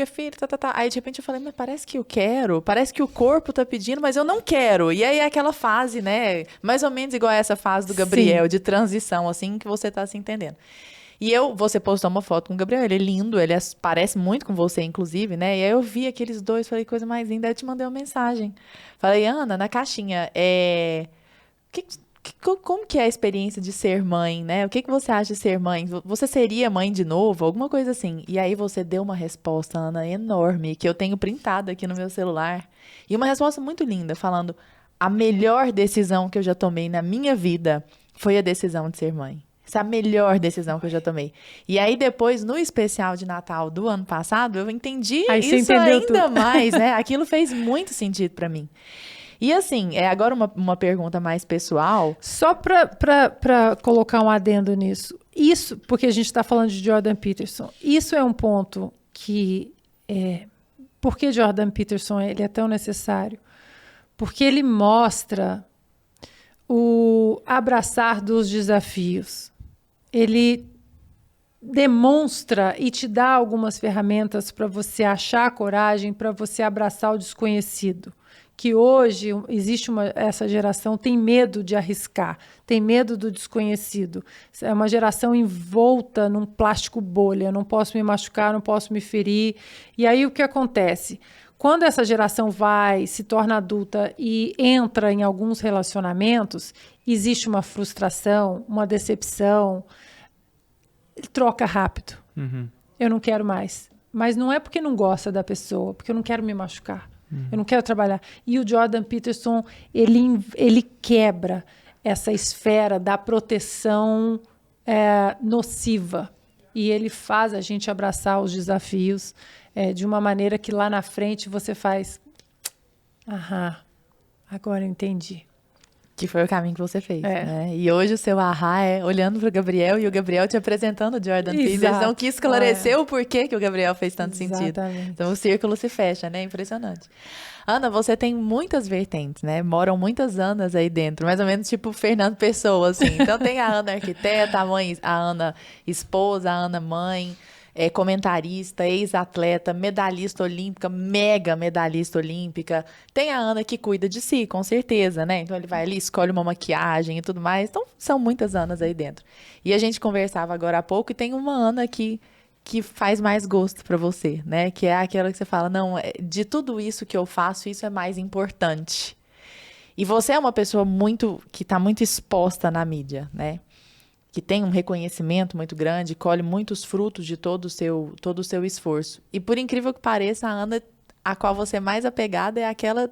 tá. Aí de repente eu falei, mas parece que eu quero, parece que o corpo tá pedindo, mas eu não quero. E aí é aquela fase, né, mais ou menos igual a essa fase do Gabriel, de transição, assim, que você tá se entendendo. E você postou uma foto com o Gabriel, ele é lindo, ele parece muito com você, inclusive, né? E aí eu vi aqueles dois, falei, coisa mais linda, aí eu te mandei uma mensagem. Falei, Ana, na caixinha, como que é a experiência de ser mãe, né? O que você acha de ser mãe? Você seria mãe de novo? Alguma coisa assim. E aí você deu uma resposta, Ana, enorme, que eu tenho printada aqui no meu celular. E uma resposta muito linda, falando, a melhor decisão que eu já tomei na minha vida foi a decisão de ser mãe. Essa é a melhor decisão que eu já tomei. E aí depois, no especial de Natal do ano passado, eu entendi isso ainda mais, né? Aquilo fez muito sentido pra mim. E assim, agora uma pergunta mais pessoal. Só para colocar um adendo nisso. Isso, porque a gente está falando de Jordan Peterson. Isso é um ponto que... por que Jordan Peterson ele é tão necessário? Porque ele mostra o abraçar dos desafios. Ele demonstra e te dá algumas ferramentas para você achar coragem, para você abraçar o desconhecido. Que hoje existe essa geração tem medo de arriscar, tem medo do desconhecido. É uma geração envolta num plástico bolha, não posso me machucar, não posso me ferir. E aí o que acontece? Quando essa geração se torna adulta e entra em alguns relacionamentos, existe uma frustração, uma decepção, troca rápido. Eu não quero mais. Mas não é porque não gosta da pessoa, porque eu não quero me machucar. Eu não quero trabalhar. E o Jordan Peterson, ele quebra essa esfera da proteção nociva. E ele faz a gente abraçar os desafios de uma maneira que lá na frente você faz... agora eu entendi. Que foi o caminho que você fez, né? E hoje o seu é olhando para o Gabriel e o Gabriel te apresentando o Jordan Peterson, que esclareceu o porquê que o Gabriel fez tanto sentido. Então o círculo se fecha, né? Impressionante. Ana, você tem muitas vertentes, né? Moram muitas Anas aí dentro, mais ou menos tipo Fernando Pessoa, assim. Então tem a Ana arquiteta, a Ana esposa, a Ana mãe, comentarista, ex-atleta, medalhista olímpica, mega medalhista olímpica. Tem a Ana que cuida de si, com certeza, né? Então ele vai ali, escolhe uma maquiagem e tudo mais. Então são muitas Anas aí dentro. E a gente conversava agora há pouco e tem uma Ana que faz mais gosto para você, né? Que é aquela que você fala, não, de tudo isso que eu faço, isso é mais importante. E você é uma pessoa que está muito exposta na mídia, né? Que tem um reconhecimento muito grande, colhe muitos frutos de todo o seu esforço. E por incrível que pareça, a Ana, a qual você é mais apegada é aquela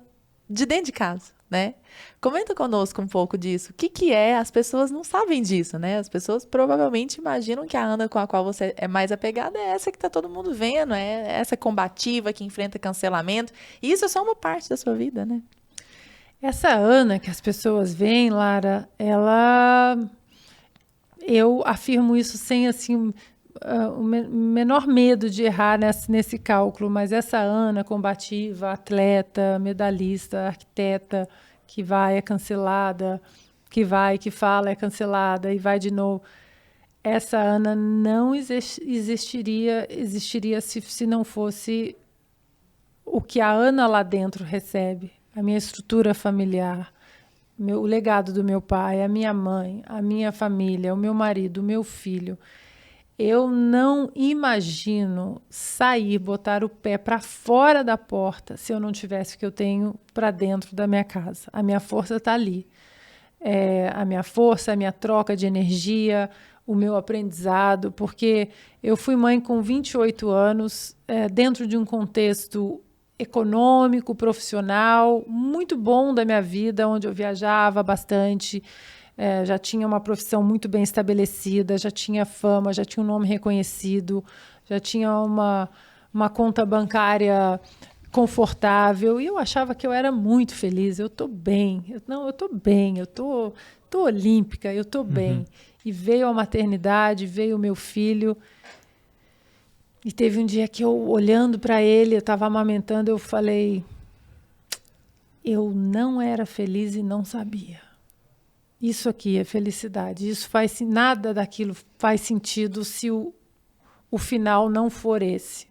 de dentro de casa, né? Comenta conosco um pouco disso. O que é? As pessoas não sabem disso, né? As pessoas provavelmente imaginam que a Ana com a qual você é mais apegada é essa que tá todo mundo vendo, é essa combativa que enfrenta cancelamento. E isso é só uma parte da sua vida, né? Essa Ana que as pessoas veem, Lara, ela... eu afirmo isso sem assim o menor medo de errar nesse cálculo, mas essa Ana combativa, atleta, medalhista, arquiteta, que vai, é cancelada, que vai, que fala, é cancelada e vai de novo. Essa Ana não existiria se não fosse o que a Ana lá dentro recebe, a minha estrutura familiar, o legado do meu pai, a minha mãe, a minha família, o meu marido, o meu filho. Eu não imagino sair, botar o pé para fora da porta se eu não tivesse o que eu tenho para dentro da minha casa. A minha força está ali. A minha força, a minha troca de energia, o meu aprendizado, porque eu fui mãe com 28 anos, dentro de um contexto econômico, profissional, muito bom da minha vida, onde eu viajava bastante, já tinha uma profissão muito bem estabelecida, já tinha fama, já tinha um nome reconhecido, já tinha uma conta bancária confortável, e eu achava que eu era muito feliz, eu estou bem, eu estou bem, eu tô olímpica, eu estou bem. E veio a maternidade, veio o meu filho, e teve um dia que eu, olhando para ele, eu estava amamentando, eu falei, eu não era feliz e não sabia. Isso aqui é felicidade, nada daquilo faz sentido se o final não for esse,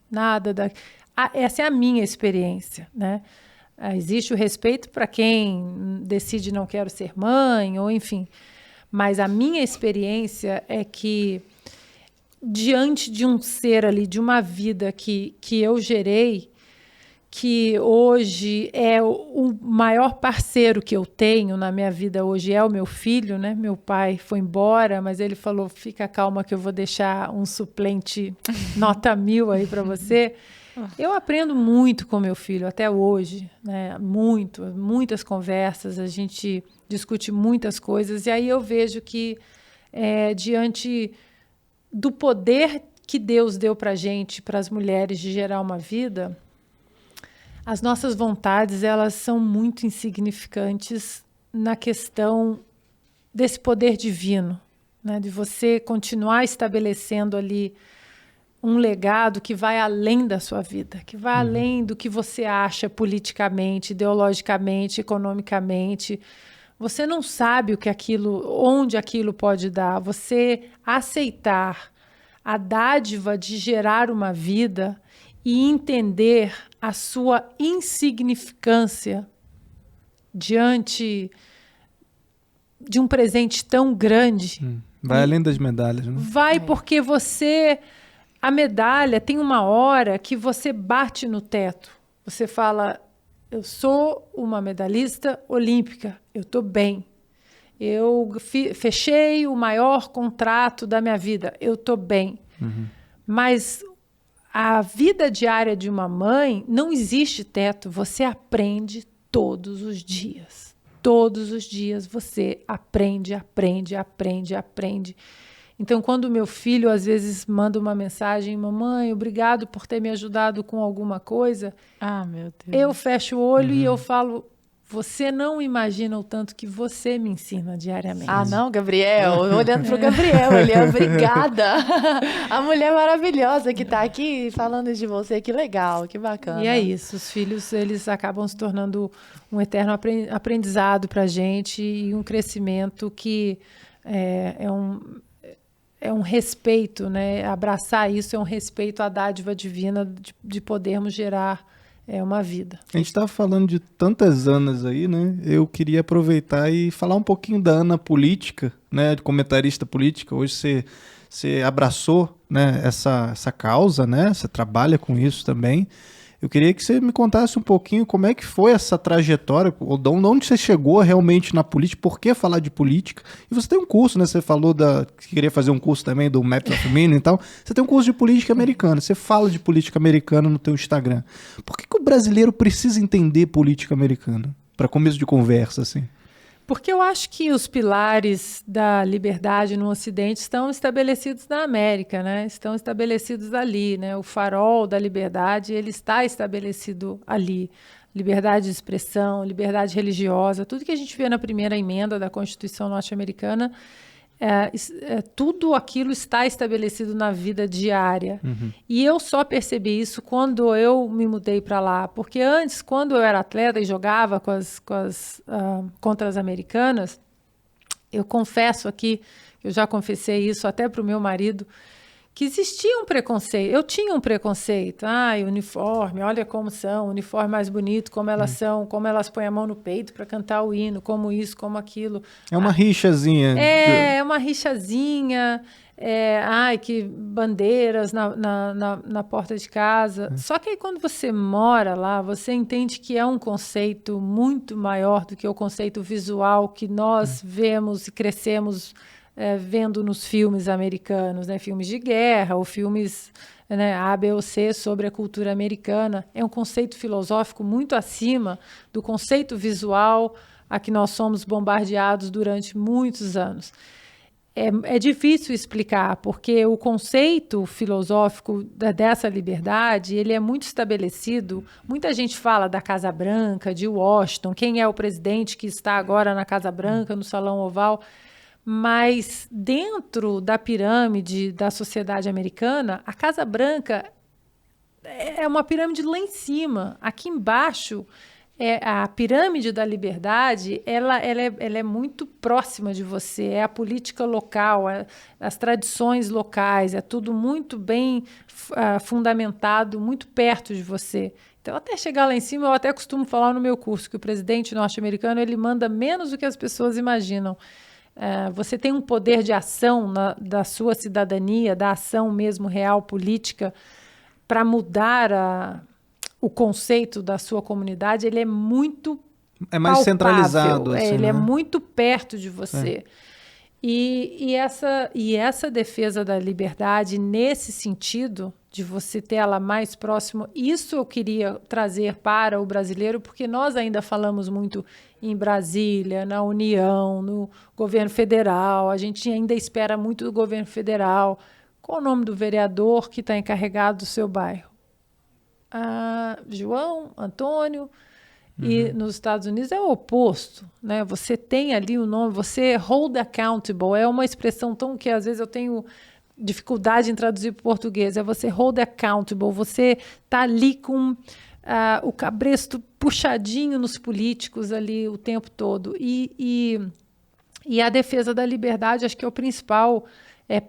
essa é a minha experiência, né? Existe o respeito para quem decide não quero ser mãe, ou enfim. Mas a minha experiência é que, diante de um ser ali, de uma vida que eu gerei, que hoje é o maior parceiro que eu tenho na minha vida hoje é o meu filho, né? Meu pai foi embora, mas ele falou, fica calma que eu vou deixar um suplente nota 1000 aí para você. Eu aprendo muito com meu filho até hoje, né? Muitas conversas, a gente discute muitas coisas, e aí eu vejo que diante do poder que Deus deu para a gente, para as mulheres, de gerar uma vida, as nossas vontades, elas são muito insignificantes na questão desse poder divino, né? De você continuar estabelecendo ali um legado que vai além da sua vida, que vai além do que você acha politicamente, ideologicamente, economicamente. Você não sabe onde aquilo pode dar. Você aceitar a dádiva de gerar uma vida e entender a sua insignificância diante de um presente tão grande. Vai além das medalhas, né? Vai porque a medalha tem uma hora que você bate no teto. Você fala, eu sou uma medalhista olímpica, eu estou bem. Eu fechei o maior contrato da minha vida, eu estou bem. Mas a vida diária de uma mãe não existe teto, você aprende todos os dias. Todos os dias você aprende. Então, quando meu filho às vezes manda uma mensagem, mamãe, obrigado por ter me ajudado com alguma coisa, meu Deus. Eu fecho o olho e eu falo, você não imagina o tanto que você me ensina diariamente. Não, Gabriel, olhando pro Gabriel, obrigada. A mulher maravilhosa que tá aqui falando de você, que legal, que bacana. E é isso, os filhos, eles acabam se tornando um eterno aprendizado pra gente e um crescimento que é um respeito, né? Abraçar isso é um respeito à dádiva divina de podermos gerar uma vida. A gente estava falando de tantas Anas aí, né? Eu queria aproveitar e falar um pouquinho da Ana política, né? De comentarista política. Hoje você abraçou, né, essa causa, né? Você trabalha com isso também. Eu queria que você me contasse um pouquinho como é que foi essa trajetória, ou de onde você chegou realmente na política, por que falar de política. E você tem um curso, né? Você falou que queria fazer um curso também do Maps of Meaning e tal. Você tem um curso de política americana, você fala de política americana no teu Instagram. Por que o brasileiro precisa entender política americana? Para começo de conversa, assim. Porque eu acho que os pilares da liberdade no Ocidente estão estabelecidos na América, né? Estão estabelecidos ali, né? O farol da liberdade, ele está estabelecido ali. Liberdade de expressão, liberdade religiosa, tudo que a gente vê na primeira emenda da Constituição norte-americana tudo aquilo está estabelecido na vida diária. E eu só percebi isso quando eu me mudei para lá, porque antes, quando eu era atleta e jogava contra as americanas, eu confesso aqui, eu já confessei isso até para o meu marido, que existia um preconceito. Eu tinha um preconceito. Uniforme, olha como são, uniforme mais bonito, como elas são, como elas põem a mão no peito para cantar o hino, como isso, como aquilo. É uma rixazinha. É uma rixazinha. Que bandeiras na porta de casa. Só que aí quando você mora lá, você entende que é um conceito muito maior do que o conceito visual que nós vemos e crescemos vendo nos filmes americanos, né? Filmes de guerra ou filmes, né, A, B ou C sobre a cultura americana. É um conceito filosófico muito acima do conceito visual a que nós somos bombardeados durante muitos anos. É difícil explicar, porque o conceito filosófico dessa liberdade, ele é muito estabelecido. Muita gente fala da Casa Branca, de Washington, quem é o presidente que está agora na Casa Branca, no Salão Oval. Mas dentro da pirâmide da sociedade americana, a Casa Branca é uma pirâmide lá em cima. Aqui embaixo, a pirâmide da liberdade, ela é muito próxima de você. É a política local, as tradições locais, é tudo muito bem fundamentado, muito perto de você. Então, até chegar lá em cima, eu até costumo falar no meu curso que o presidente norte-americano ele manda menos do que as pessoas imaginam. Você tem um poder de ação da sua cidadania, da ação mesmo real política, para mudar o conceito da sua comunidade. Ele é muito mais palpável, centralizado. Assim, ele é muito perto de você. E essa defesa da liberdade, nesse sentido, de você ter ela mais próximo, isso eu queria trazer para o brasileiro, porque nós ainda falamos muito em Brasília, na União, no governo federal, a gente ainda espera muito do governo federal. Qual o nome do vereador que está encarregado do seu bairro? João, Antônio. E nos Estados Unidos é o oposto, né? Você tem ali o nome, você hold accountable, é uma expressão tão que às vezes eu tenho dificuldade em traduzir para o português, é você hold accountable, você está ali com o cabresto puxadinho nos políticos ali o tempo todo. E a defesa da liberdade, acho que é o principal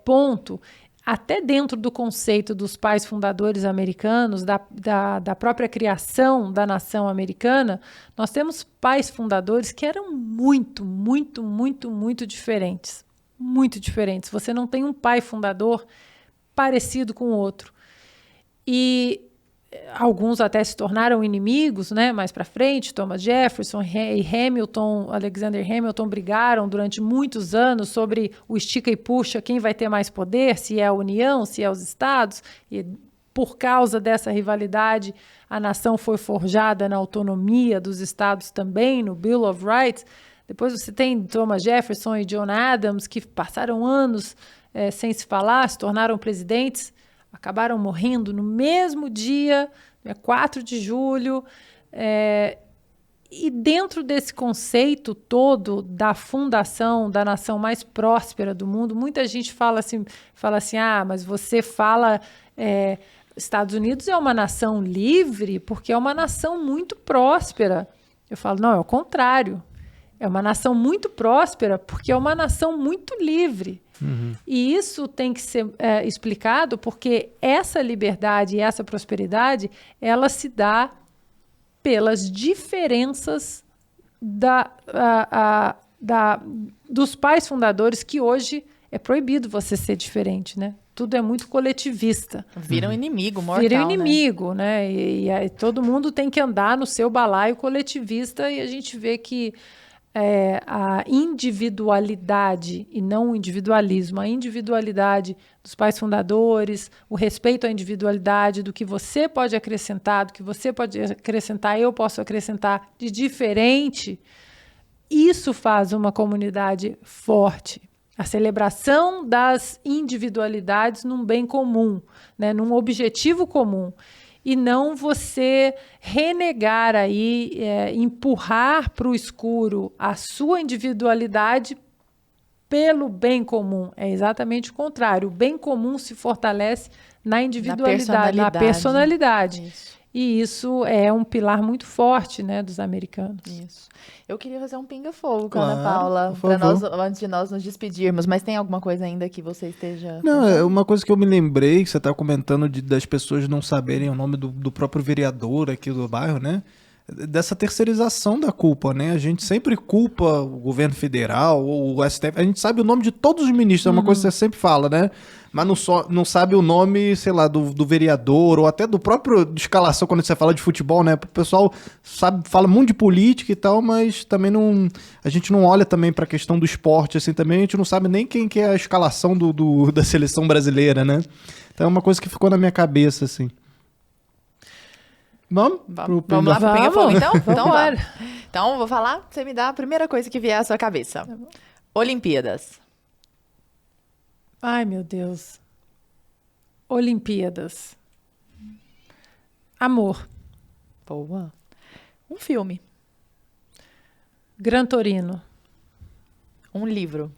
ponto. Até dentro do conceito dos pais fundadores americanos, da própria criação da nação americana, nós temos pais fundadores que eram muito, muito, muito, muito diferentes. Muito diferentes. Você não tem um pai fundador parecido com o outro. E alguns até se tornaram inimigos, né? Mais para frente, Thomas Jefferson e Hamilton, Alexander Hamilton brigaram durante muitos anos sobre o estica e puxa, quem vai ter mais poder, se é a União, se é os Estados. E por causa dessa rivalidade, a nação foi forjada na autonomia dos Estados também, no Bill of Rights. Depois você tem Thomas Jefferson e John Adams, que passaram anos sem se falar, se tornaram presidentes, acabaram morrendo no mesmo dia, 4 de julho. E dentro desse conceito todo da fundação da nação mais próspera do mundo, muita gente fala assim, mas você fala... Estados Unidos é uma nação livre porque é uma nação muito próspera. Eu falo, não, é o contrário. É uma nação muito próspera porque é uma nação muito livre. E isso tem que ser explicado porque essa liberdade e essa prosperidade, ela se dá pelas diferenças dos pais fundadores, que hoje é proibido você ser diferente, né? Tudo é muito coletivista. Vira um inimigo mortal, Vira um inimigo, né? E todo mundo tem que andar no seu balaio coletivista, e a gente vê que a individualidade e não o individualismo, a individualidade dos pais fundadores, o respeito à individualidade, do que você pode acrescentar, do que você pode acrescentar, eu posso acrescentar de diferente, isso faz uma comunidade forte. A celebração das individualidades num bem comum, né, num objetivo comum. E não você renegar aí, empurrar para o escuro a sua individualidade pelo bem comum. É exatamente o contrário. O bem comum se fortalece na individualidade, na personalidade. Isso. E isso é um pilar muito forte, né, dos americanos. Isso. Eu queria fazer um pinga-fogo com a Claro, Ana Paula, por favor. antes de nós nos despedirmos. Mas tem alguma coisa ainda que você esteja... Não, pensando? é uma coisa que eu me lembrei, que você estava comentando das pessoas não saberem o nome do próprio vereador aqui do bairro, né? Dessa terceirização da culpa, né? A gente sempre culpa o governo federal ou o STF. A gente sabe o nome de todos os ministros, é uma coisa que você sempre fala, né? Mas não sabe o nome, sei lá, do vereador ou até do próprio de escalação quando você fala de futebol, né? O pessoal fala muito de política e tal, mas também não... A gente não olha também para a questão do esporte, assim, também a gente não sabe nem quem que é a escalação da seleção brasileira, né? Então é uma coisa que ficou na minha cabeça, assim. Vamos lá pro pinga-fogo, então? Então Vambora. vamos. Então, vou falar, você me dá a primeira coisa que vier à sua cabeça. Olimpíadas. Ai, meu Deus. Olimpíadas. Amor. Boa. Um filme. Gran Torino. Um livro.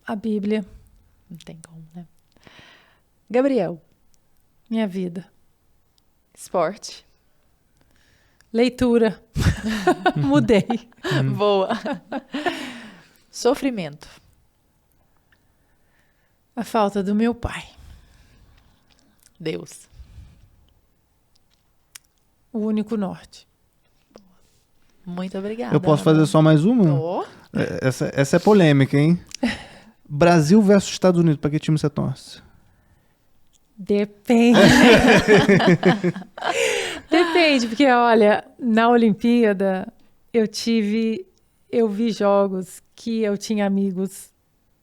A Bíblia. Não tem como, né? Gabriel. Minha vida. Esporte. Leitura. Mudei. Boa. Sofrimento. A falta do meu pai. Deus. O único norte. Muito obrigada. Eu posso fazer só mais uma? Oh. Essa é polêmica, hein? Brasil versus Estados Unidos, pra que time você torce? Depende. Depende, porque olha, na Olimpíada eu vi jogos que eu tinha amigos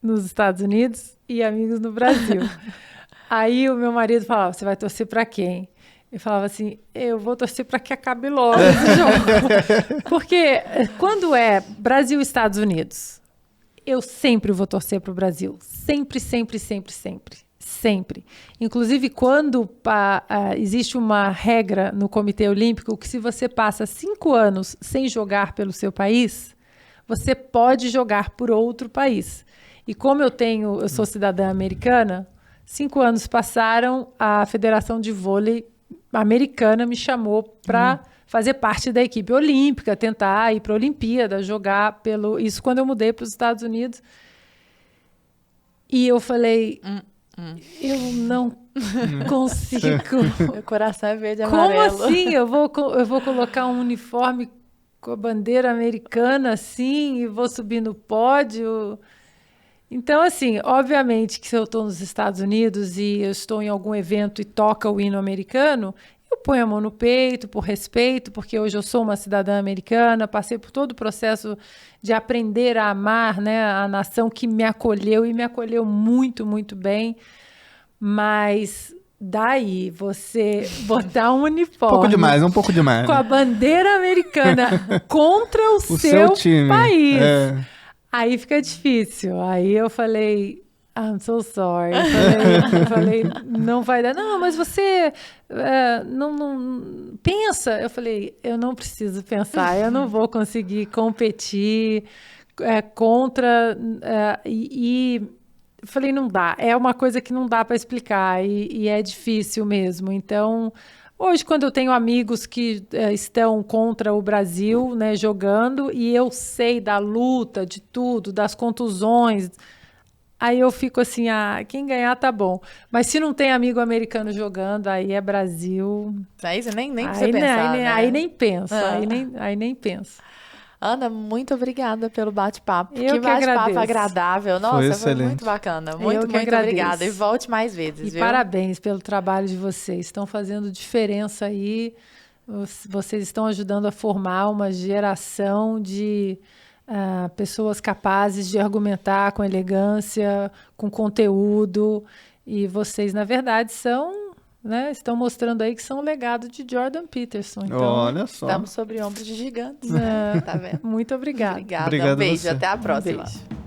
nos Estados Unidos e amigos no Brasil. Aí o meu marido falava, você vai torcer pra quem? Eu falava assim, eu vou torcer pra que acabe logo esse jogo. Porque quando é Brasil e Estados Unidos, eu sempre vou torcer pro Brasil. Sempre, sempre, sempre, sempre. Sempre. Inclusive, quando existe uma regra no Comitê Olímpico que se você passa 5 anos sem jogar pelo seu país, você pode jogar por outro país. E como eu sou cidadã americana, 5 anos passaram, a Federação de Vôlei americana me chamou para fazer parte da equipe olímpica, tentar ir para a Olimpíada, jogar isso quando eu mudei para os Estados Unidos. E eu falei... Eu não consigo. Meu coração é verde e Como amarelo. assim? Eu vou colocar um uniforme com a bandeira americana assim e vou subir no pódio? Então, assim, obviamente que se eu estou nos Estados Unidos e eu estou em algum evento e toca o hino americano, eu ponho a mão no peito por respeito, porque hoje eu sou uma cidadã americana, passei por todo o processo de aprender a amar, né, a nação que me acolheu e me acolheu muito, muito bem. Mas daí você botar um uniforme Um pouco demais. com a bandeira americana contra o seu time. país. É. Aí fica difícil. Aí eu falei, I'm so sorry. Eu falei, não vai dar. Não, mas você não pensa. Eu falei, eu não preciso pensar. Eu não vou conseguir competir contra... Eu falei, não dá. É uma coisa que não dá para explicar e é difícil mesmo. Então... Hoje, quando eu tenho amigos que estão contra o Brasil, né, jogando, e eu sei da luta, de tudo, das contusões, aí eu fico assim, quem ganhar tá bom. Mas se não tem amigo americano jogando, aí é Brasil. Aí você nem precisa pensar, né? Aí nem pensa, aí nem pensa. Ana, muito obrigada pelo bate-papo. Eu que bate-papo agradeço. agradável. Nossa, foi excelente. muito bacana. Eu Muito, que muito agradeço. obrigada. E volte mais vezes, E viu? parabéns pelo trabalho de vocês. Estão fazendo diferença aí. Vocês estão ajudando a formar uma geração de pessoas capazes de argumentar com elegância, com conteúdo. E vocês, na verdade, estão mostrando aí que são o legado de Jordan Peterson. Então, olha só. Estamos sobre ombros de gigantes. Tá vendo? Muito obrigada. Obrigada. Obrigado Um beijo. você. Até a próxima. Beijo.